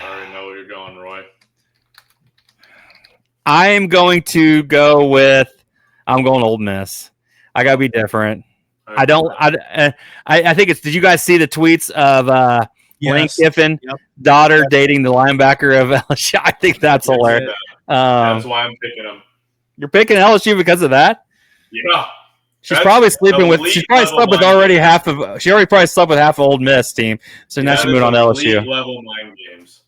already know where you're going, Roy. I am going to go with. I'm going Ole Miss. I gotta be different. I don't. I think it's. Did you guys see the tweets of? Lane Kiffin, daughter dating the linebacker of LSU. I think that's hilarious. That's why I'm picking him. You're picking LSU because of that? Yeah. She's That's probably sleeping with. elite She's probably level slept with mind already games. half of. She already probably slept with half of Old Miss team. So now That she is moved on to LSU. elite level mind games.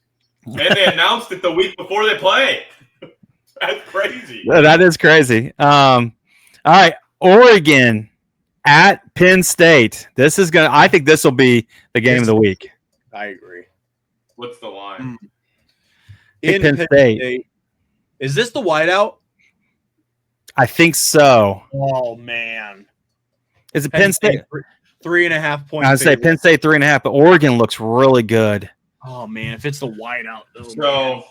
And they announced it the week before they play. That's crazy. That is crazy. All right, Oregon at Penn State. This is gonna. I think this will be the game of the week. I agree. What's the line? In Penn State. Is this the whiteout? I think so. Oh man, Is it Penn State? 3.5 points. I'd say Penn State 3.5, but Oregon looks really good. Oh man, if it's the whiteout, So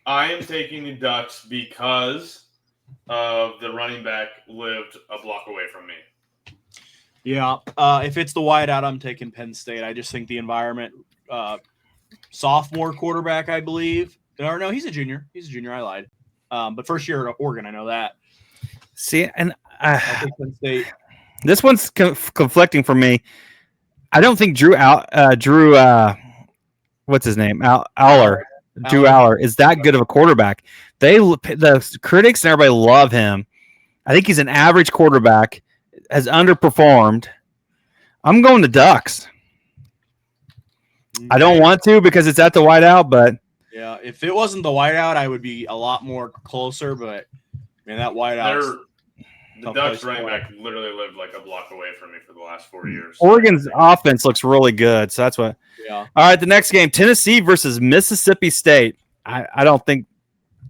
I am taking the Ducks because of the running back lived a block away from me. Yeah, if it's the whiteout, I'm taking Penn State. I just think the environment, sophomore quarterback, I believe. Or no, he's a junior. He's a junior. I lied. But first year at Oregon, I know that. See, and I think Penn State. This one's conflicting for me. I don't think Drew, what's his name? Aller. Drew Aller is that good of a quarterback. The critics and everybody love him. I think he's an average quarterback, has underperformed. I'm going to Ducks. I don't want to because it's at the whiteout, but yeah, if it wasn't the whiteout, I would be a lot more closer. But man, that whiteout. The Ducks running back literally lived like a block away from me for the last 4 years. Oregon's offense looks really good, so that's what. Yeah. All right, the next game, Tennessee versus Mississippi State. I don't think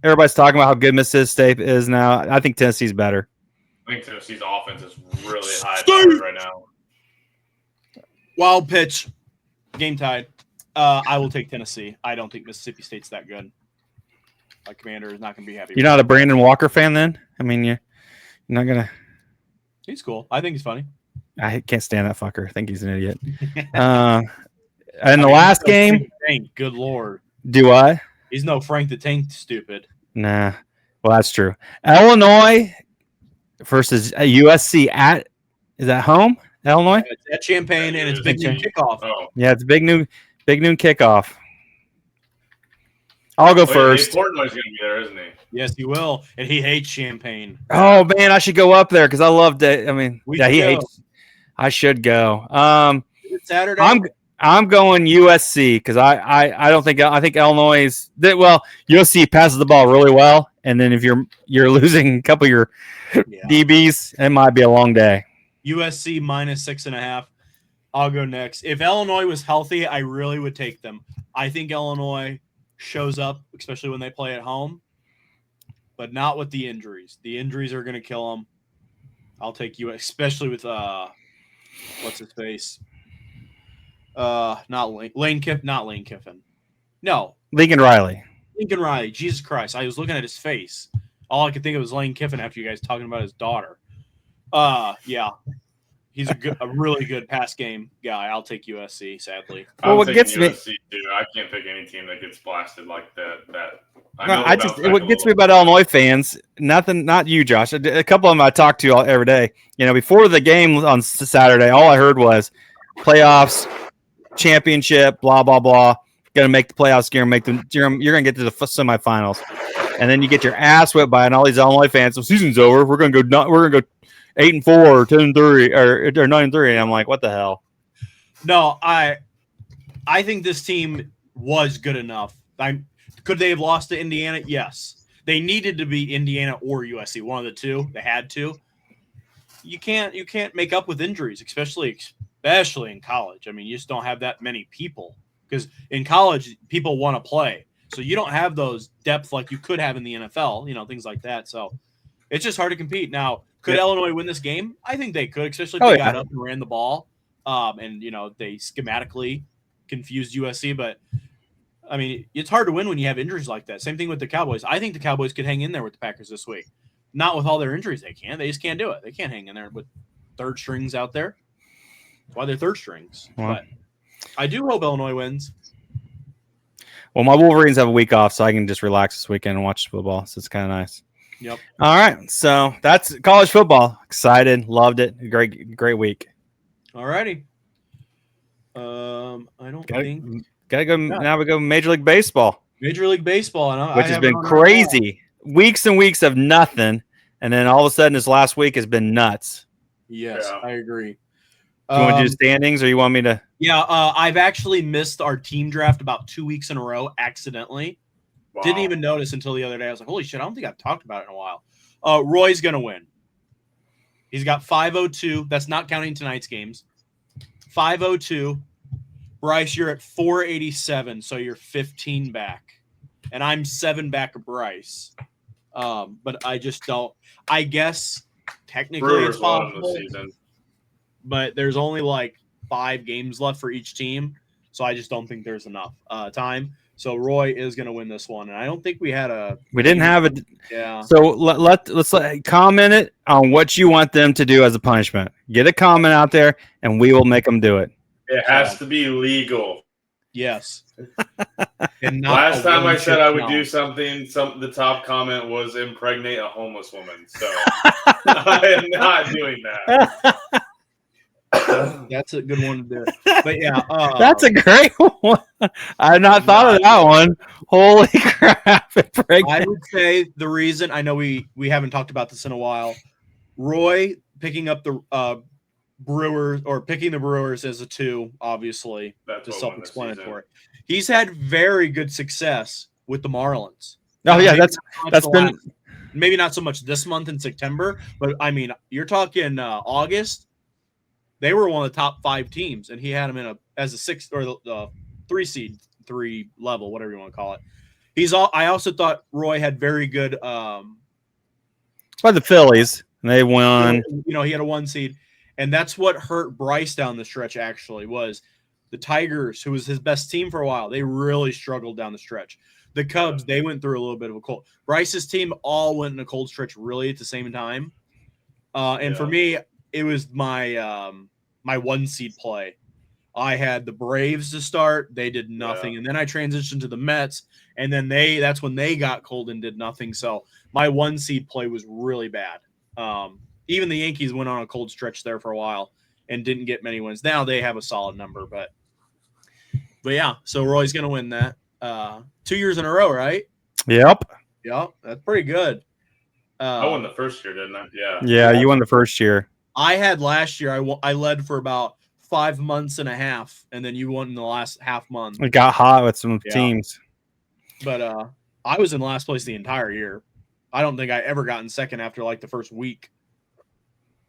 everybody's talking about how good Mississippi State is now. I think Tennessee's better. I think Tennessee's offense is really high right now. Wild pitch, game tied. I will take Tennessee. I don't think Mississippi State's that good. My commander is not going to be happy. You're not a Brandon Walker fan, then? I mean, you're not gonna. He's cool. I think he's funny. I can't stand that fucker. I think he's an idiot. And the last game, good lord, do I? He's no Frank the Tank, stupid. Nah. Well, that's true. Illinois versus USC is that home? Illinois? It's at Champaign, and it's Big Noon kickoff. Oh. Yeah, it's big noon kickoff. I'll go first. Portnoy's going to be there, isn't he? Yes, he will, and he hates Champaign. Oh man, I should go up there because I loved it. I mean, he hates. I should go. It's Saturday. I'm going USC because I don't think I think Illinois USC passes the ball really well, and then if you're losing a couple of your DBs, it might be a long day. USC -6.5. I'll go next. If Illinois was healthy, I really would take them. I think Illinois shows up, especially when they play at home, but not with the injuries. The injuries are going to kill them. I'll take you, especially with what's his face? Not Lane Kiffin. No, Lincoln Riley. Lincoln Riley. Jesus Christ! I was looking at his face. All I could think of was Lane Kiffin after you guys talking about his daughter. Yeah. He's a really good pass game guy. I'll take USC, sadly. Well, what gets me too. I can't pick any team that gets blasted like that. What gets me about Illinois fans, not you, Josh. A couple of them I talk to every day. You know, before the game on Saturday, all I heard was playoffs, championship, blah blah blah. Going to make the playoffs. You're going to get to the semifinals, and then you get your ass whipped by all these Illinois fans. The season's over. We're going to go 8-4 or 10-3 or 9-3, and I'm like, what the hell? No, I think this team was good enough. Could they have lost to Indiana? Yes. They needed to beat Indiana or USC, one of the two. They had to. You can't make up with injuries, especially in college. I mean, you just don't have that many people because in college people want to play, so you don't have those depth like you could have in the NFL. Things like that. So it's just hard to compete now. Could Illinois win this game? I think they could, especially if they got up and ran the ball. And they schematically confused USC. But, I mean, it's hard to win when you have injuries like that. Same thing with the Cowboys. I think the Cowboys could hang in there with the Packers this week. Not with all their injuries they can. They just can't do it. They can't hang in there with third strings out there. That's why they're third strings. But I do hope Illinois wins. Well, my Wolverines have a week off, so I can just relax this weekend and watch football. So it's kind of nice. Yep. All right. So that's college football. Excited. Loved it. Great week. All righty. I don't think. Gotta go. Yeah. Now we go Major League Baseball. Major League Baseball. Which has been crazy. Weeks and weeks of nothing. And then all of a sudden this last week has been nuts. Yes, Yeah. I agree. Do you want to do standings, or you want me to? Yeah, I've actually missed our team draft about 2 weeks in a row accidentally. Wow. Didn't even notice until the other day. I was like, holy shit, I don't think I've talked about it in a while. Roy's going to win. He's got 502. That's not counting tonight's games. 502. Bryce, you're at 487, so you're 15 back. And I'm 7 back of Bryce. But I just don't. I guess technically Brewers it's won possible, the season. but there's only like 5 games left for each team, so I just don't think there's enough time. So Roy is going to win this one, and I don't think we had a. We didn't have it. Yeah. So let's comment it on what you want them to do as a punishment. Get a comment out there, and we will make them do it. It has to be legal. Yes. And not Last time I said I would do something. something, the top comment was impregnate a homeless woman. So I am not doing that. That's a good one to do. But yeah, That's a great one. I had not thought of that one. Holy crap! I would say the reason, I know we haven't talked about this in a while. Roy picking up the Brewers, or picking the Brewers as a 2, obviously, That's just what won the self-explanatory. He's had very good success with the Marlins. Oh yeah, maybe not so much this month in September, but I mean, you're talking August. They were one of the top 5 teams, and he had them as a 6 or the 3 seed, 3 level, whatever you want to call it. I also thought Roy had very good. By the Phillies, they won. He had a 1 seed, and that's what hurt Bryce down the stretch. Actually, was the Tigers, who was his best team for a while. They really struggled down the stretch. The Cubs, they went through a little bit of a cold. Bryce's team all went in a cold stretch really at the same time. For me, it was my my 1 seed play. I had the Braves to start. They did nothing. And then I transitioned to the Mets, and then that's when they got cold and did nothing. So my 1 seed play was really bad. Even the Yankees went on a cold stretch there for a while and didn't get many wins. Now they have a solid number, but yeah, so Roy's going to win that. 2 years in a row, right? Yep. Yep, that's pretty good. I won the first year, didn't I? Yeah. Yeah, you won the first year. I had last year. I led for about 5 months and a half, and then you won in the last half month. It got hot with some teams. But I was in last place the entire year. I don't think I ever got in second after like the first week.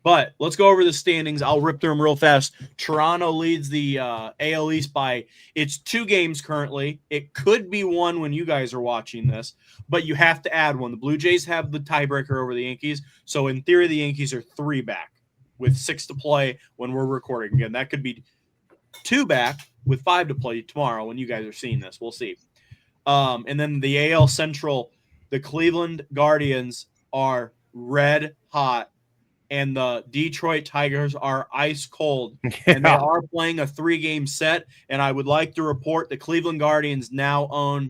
But let's go over the standings. I'll rip through them real fast. Toronto leads the AL East by it's 2 games currently. It could be 1 when you guys are watching this, but you have to add 1. The Blue Jays have the tiebreaker over the Yankees. So in theory, the Yankees are 3 back with 6 to play when we're recording. Again, that could be 2 back with 5 to play tomorrow when you guys are seeing this. We'll see. And then the AL Central, the Cleveland Guardians are red hot, and the Detroit Tigers are ice cold. Yeah. And they are playing a 3-game set. And I would like to report the Cleveland Guardians now are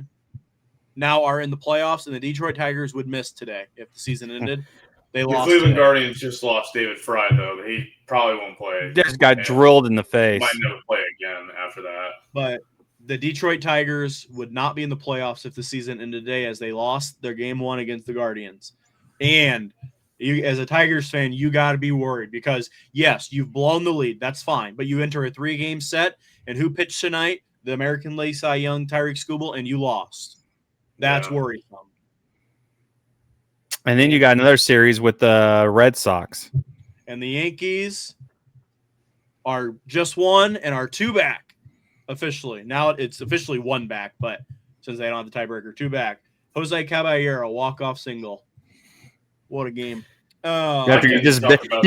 in the playoffs, and the Detroit Tigers would miss today if the season ended. They lost. The Cleveland Guardians just lost David Fry, though. He probably won't play. Just got drilled in the face. Might never play again after that. But the Detroit Tigers would not be in the playoffs if the season ended today, as they lost their game 1 against the Guardians. And you, as a Tigers fan, you got to be worried because, yes, you've blown the lead. That's fine. But you enter a 3-game set, and who pitched tonight? The American League Cy Young, Tyreek Skubal, and you lost. That's worrisome. And then you got another series with the Red Sox. And the Yankees are just 1 and are 2 back officially. Now it's officially 1 back, but since they don't have the tiebreaker, 2 back. Jose Caballero, walk-off single. What a game. After you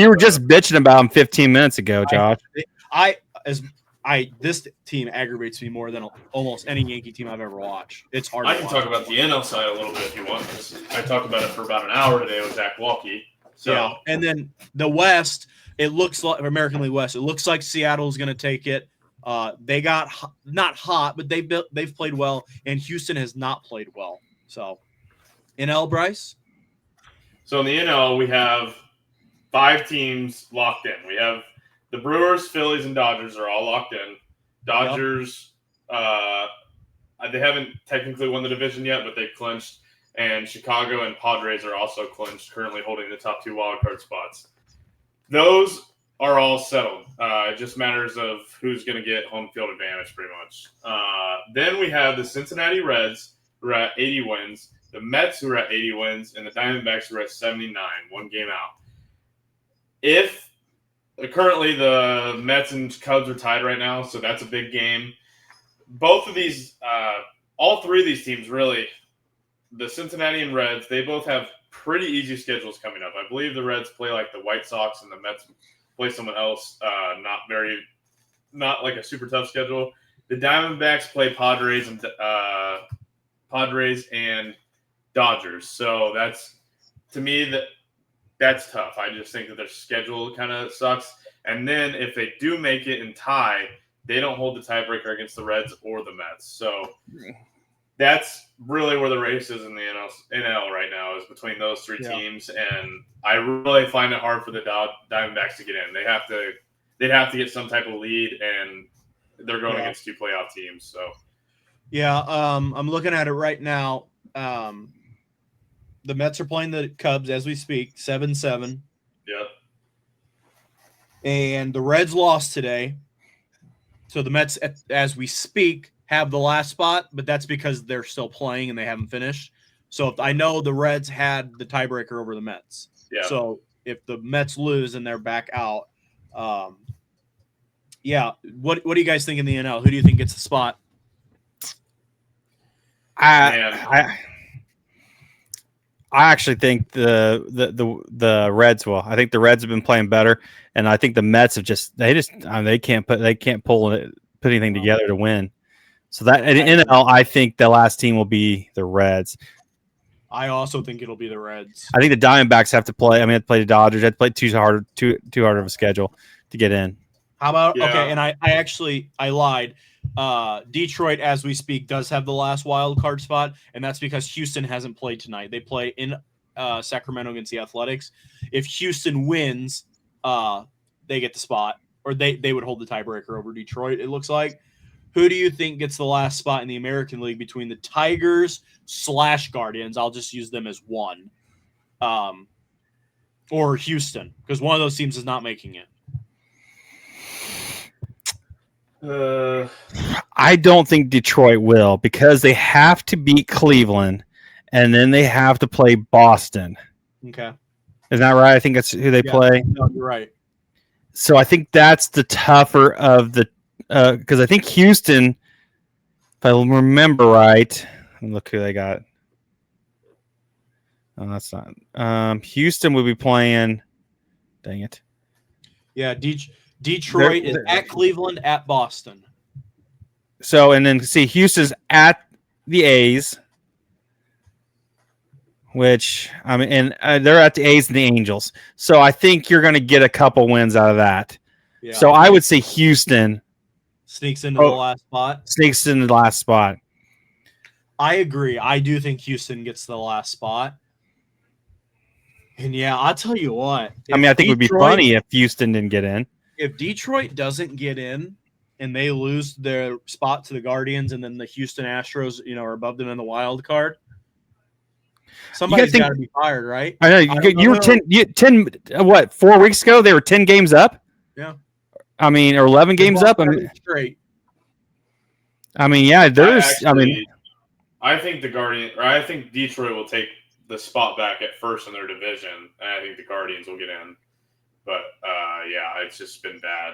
were just bitching about him 15 minutes ago, Josh. This team aggravates me more than almost any Yankee team I've ever watched. It's hard. I can talk about the NL side a little bit if you want. I talked about it for about an hour today with Zach Walke. So. Yeah, and then the West, it looks like American League West. It looks like Seattle's going to take it. They got not hot, but they've played well, and Houston has not played well. So, NL, Bryce. So in the NL, we have 5 teams locked in. We have the Brewers, Phillies, and Dodgers are all locked in. Dodgers, they haven't technically won the division yet, but they clinched. And Chicago and Padres are also clinched, currently holding the top 2 wildcard spots. Those are all settled. It just matters of who's going to get home field advantage, pretty much. Then we have the Cincinnati Reds, who are at 80 wins, the Mets, who are at 80 wins, and the Diamondbacks, who are at 79, one game out. If currently the Mets and Cubs are tied right now, so that's a big game. Both of these, all three of these teams, really, the Cincinnati and Reds, they both have pretty easy schedules coming up. I believe the Reds play like the White Sox and the Mets play someone else. Not like a super tough schedule. The Diamondbacks play Padres and Dodgers. So that's, to me, that's tough. I just think that their schedule kind of sucks. And then if they do make it and tie, they don't hold the tiebreaker against the Reds or the Mets. So that's really where the race is in the NL right now, is between those three teams. And I really find it hard for the Diamondbacks to get in. They'd have to get some type of lead, and they're going against two playoff teams. So I'm looking at it right now. The Mets are playing the Cubs as we speak, 7-7. Yep. And the Reds lost today. So the Mets, as we speak, have the last spot, but that's because they're still playing and they haven't finished. So I know the Reds had the tiebreaker over the Mets. Yeah. So if the Mets lose and they're back out, what do you guys think in the NL? Who do you think gets the spot? I actually think the Reds will. I think the Reds have been playing better, and I think the Mets have they can't put anything together to win. So that in NL, I think the last team will be the Reds. I also think it'll be the Reds. I think the Diamondbacks have to play. I mean, play the Dodgers. They have to play too hard of a schedule to get in. How about okay? And I lied. Detroit, as we speak, does have the last wild card spot, and that's because Houston hasn't played tonight. They play in Sacramento against the Athletics. If Houston wins, they get the spot, or they would hold the tiebreaker over Detroit, it looks like. Who do you think gets the last spot in the American League between the Tigers/Guardians? I'll just use them as one. Or Houston, because one of those teams is not making it. I don't think Detroit will, because they have to beat Cleveland, and then they have to play Boston. Okay. Isn't that right? I think that's who they play. No, you're right. So I think that's the tougher of the because I think Houston, if I remember right, look who they got. Oh, that's not. Houston will be playing. Dang it. Yeah, Detroit is at Cleveland, at Boston. So, and then see, Houston's at the A's, which, I mean, and they're at the A's and the Angels. So I think you're going to get a couple wins out of that. Yeah. So I would say Houston sneaks into the last spot. Sneaks into the last spot. I agree. I do think Houston gets the last spot. And yeah, I'll tell you what. I mean, I think it would be funny if Houston didn't get in. If Detroit doesn't get in and they lose their spot to the Guardians, and then the Houston Astros, are above them in the wild card, somebody's got to be fired, right? I know. You were 10 what, 4 weeks ago? They were 10 games up? Yeah. I mean, or 11 games up? Straight. I mean, yeah, I think I think Detroit will take the spot back at first in their division, and I think the Guardians will get in. But, it's just been bad.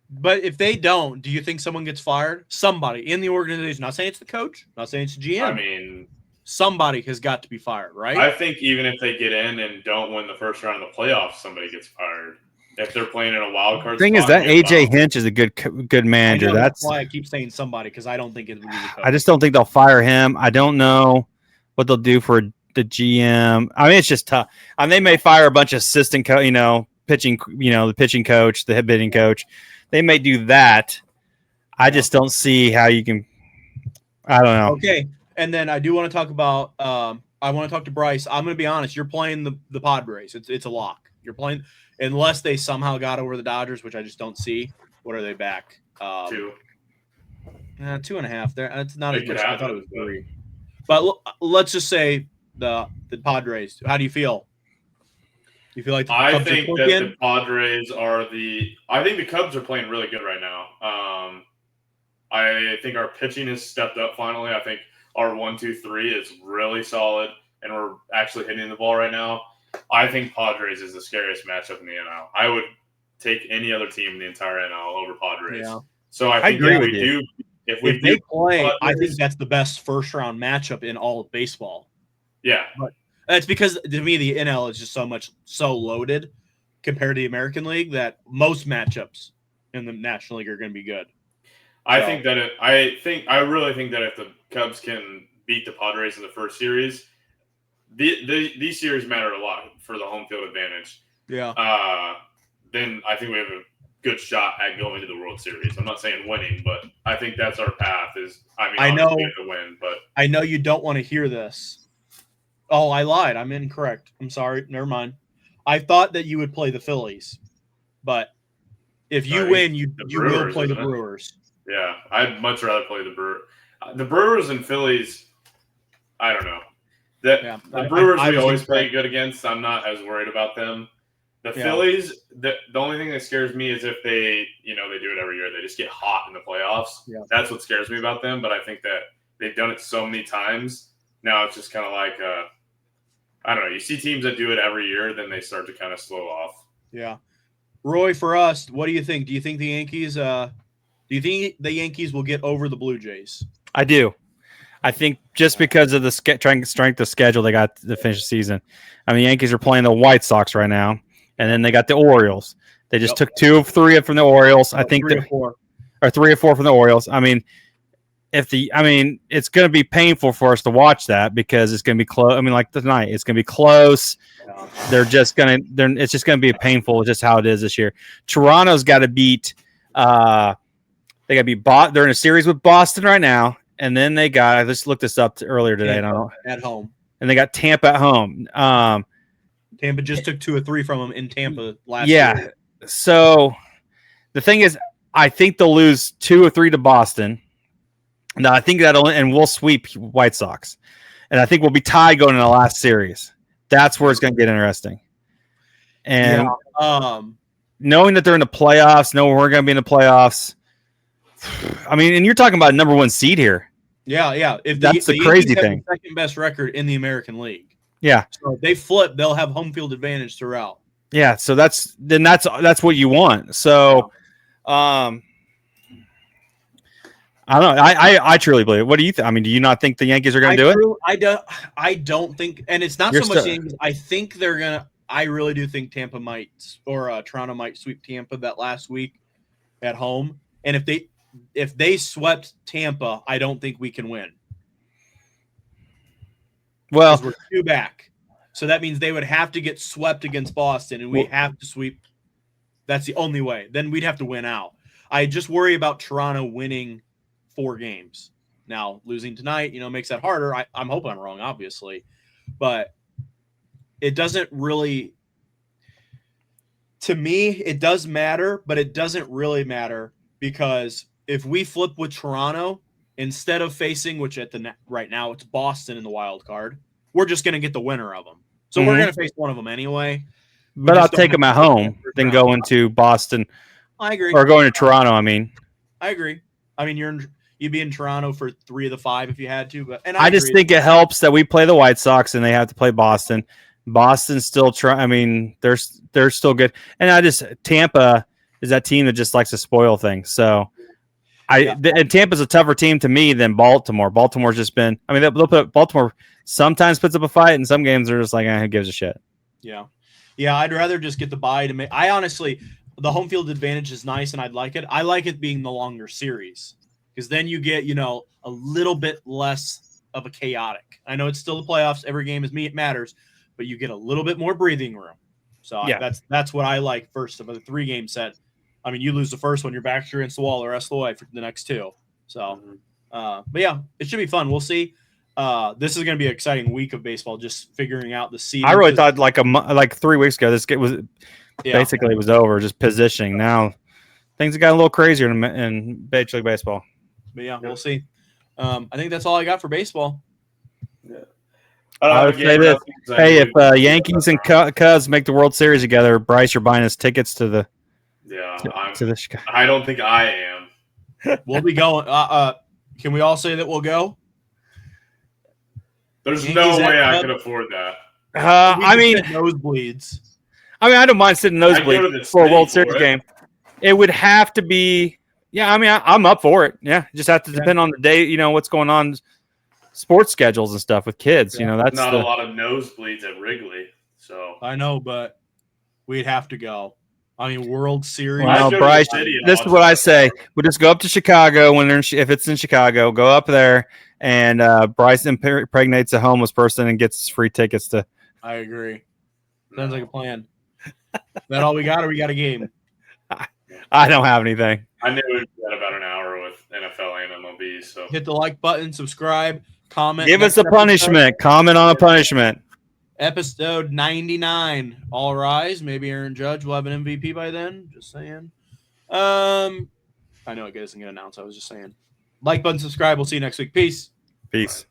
But if they don't, do you think someone gets fired? Somebody in the organization. Not saying it's the coach. Not saying it's the GM. I mean, somebody has got to be fired, right? I think even if they get in and don't win the first round of the playoffs, somebody gets fired. If they're playing in a wild card. The thing is that AJ Hinch is a good manager. That's why I keep saying somebody, because I don't think it will be the coach. I just don't think they'll fire him. I don't know what they'll do for the GM. I mean, it's just tough. I mean, they may fire a bunch of assistant pitching, the pitching coach, the hitting coach. They may do that. I just don't see how you can. I don't know. Okay, and then I do want to talk about. I want to talk to Bryce. I'm going to be honest. You're playing the Padres. It's a lock. You're playing unless they somehow got over the Dodgers, which I just don't see. What are they back? 2. 2.5. That's not as much. I thought it was 3. But let's just say the Padres. How do you feel? You feel like the I Cubs think are that clicking? the Padres are the. I think the Cubs are playing really good right now. I think our pitching has stepped up finally. I think our 1-2-3 is really solid, and we're actually hitting the ball right now. I think Padres is the scariest matchup in the NL. I would take any other team in the entire NL over Padres. Yeah. So I think agree if with we you. do, if we If they do play, I think Padres, that's the best first round matchup in all of baseball. yeah, But that's because to me the NL is just so loaded compared to the American League that most matchups in the National League are going to be good. I So- think that I really think that if the Cubs can beat the Padres in the first series, these series matter a lot for the home field advantage. Yeah. Then I think we have a good shot at going to the World Series. I'm not saying winning, but I think that's our path. I know- obviously we have to win, but I know you don't want to hear this. Oh, I lied. I'm incorrect. I'm sorry. Never mind. I thought that you would play the Phillies, but if you Right. win, you will Brewers, play the isn't it? Brewers. yeah, I'd much rather play the Brewers. The Brewers and Phillies, I don't know. The Brewers I we was always play incorrect. good against. I'm not as worried about them. The Yeah. Phillies, the only thing that scares me is if they do it every year. They just get hot in the playoffs. Yeah. That's what scares me about them. But I think that they've done it so many times. Now it's just kind of like, I don't know. You see teams that do it every year, then they start to kind of slow off. Yeah. Roy, for us, what do you think? Do you think the Yankees will get over the Blue Jays? I do. I think just because of the strength of schedule they got to finish the season. I mean, the Yankees are playing the White Sox right now, and then they got the Orioles. They just took 2 of 3 from the Orioles. I think 3 or 4. or 3 or 4 from the Orioles. I mean, it's going to be painful for us to watch that because it's going to be close. I mean, like tonight, it's going to be close. Yeah. It's just going to be painful, just how it is this year. Toronto's got to beat. They got to beat. They're in a series with Boston right now, and then they got. I just looked this up earlier today. I don't know. At home. And they got Tampa at home. Tampa just took 2 or 3 from them in Tampa last Yeah. year. So the thing is, I think they'll lose 2 or 3 to Boston. Now I think and we'll sweep White Sox, and I think we'll be tied going in the last series. That's where it's going to get interesting. And knowing that they're in the playoffs, knowing we're going to be in the playoffs. I mean, and you're talking about number 1 seed here. Yeah. If That's the Yankees crazy have thing. the second best record in the American League. Yeah. So if they flip, they'll have home field advantage throughout. Yeah. So that's what you want. So, I don't know. I truly believe it. What do you think? I mean, do you not think the Yankees are going to do it? I don't think, and it's not You're so much still- Yankees. I think they're gonna. I really do think Tampa might or Toronto might sweep Tampa that last week at home. And if they swept Tampa, I don't think we can win. Well, 'Cause we're 2 back, so that means they would have to get swept against Boston, and we have to sweep. That's the only way. Then we'd have to win out. I just worry about Toronto winning 4 games. Now, losing tonight, makes that harder. I'm hoping I'm wrong, obviously. But it doesn't really – to me, it does matter, but it doesn't really matter because if we flip with Toronto, instead of facing, which right now it's Boston in the wild card, we're just going to get the winner of them. So we're going to face one of them anyway. but I'll take them at home than going to Boston. I agree. Or going to Toronto, I mean. I agree. I mean, you'd be in Toronto for 3 of the 5 if you had to, but I just think it helps that we play the White Sox and they have to play Boston. Boston's still trying. I mean, they're still good, and Tampa is that team that just likes to spoil things. So, and Tampa's a tougher team to me than Baltimore. Baltimore's just been. I mean, they'll put Baltimore sometimes puts up a fight, and some games they're just like, who gives a shit? Yeah. I'd rather just get the bye to make. I honestly, the home field advantage is nice, and I'd like it. I like it being the longer series because then you get a little bit less of a chaotic. I know it's still the playoffs. Every game it matters, but you get a little bit more breathing room. So that's what I like first of the 3-game set. I mean, you lose the first one, your back's against the wall the rest of the way for the next 2. So, but yeah, it should be fun. We'll see. This is going to be an exciting week of baseball, just figuring out the seeding. I really thought like 3 weeks ago, this game was basically it was over, just positioning. Now things have got a little crazier in Major League Baseball. But yeah, we'll see. I think that's all I got for baseball. Yeah. I would say this. Hey, if Yankees and Cubs make the World Series together, Bryce, you're buying us tickets to the to the Chicago. I don't think I am. We'll be going. Can we all say that we'll go? There's Yankees no way at I Cubs? could afford that. I mean, nosebleeds. I don't mind sitting I'd go to nosebleed the for a state World for Series it. game. It would have to be. Yeah, I mean, I'm up for it. Yeah, just have to depend on the day. You know what's going on, sports schedules and stuff with kids. Yeah. You know, that's Not a lot of nosebleeds at Wrigley, so I know, but we'd have to go. I mean, World Series. I'd Well, go to Bryce, the city and this is watch what it I in the say. park. We'll just go up to Chicago when they're if it's in Chicago. Go up there, and Bryce impregnates a homeless person and gets free tickets to. I agree. Sounds like a plan. That all we got, or we got a game? I don't have anything. I knew we'd get about an hour with NFL and MLB, so Hit the like button, subscribe, comment. Give us Next a punishment. Comment on a punishment. Episode 99. All rise. Maybe Aaron Judge will have an MVP by then. Just saying. I know it isn't going to announce. I was just saying. Like button, subscribe. We'll see you next week. Peace. Peace.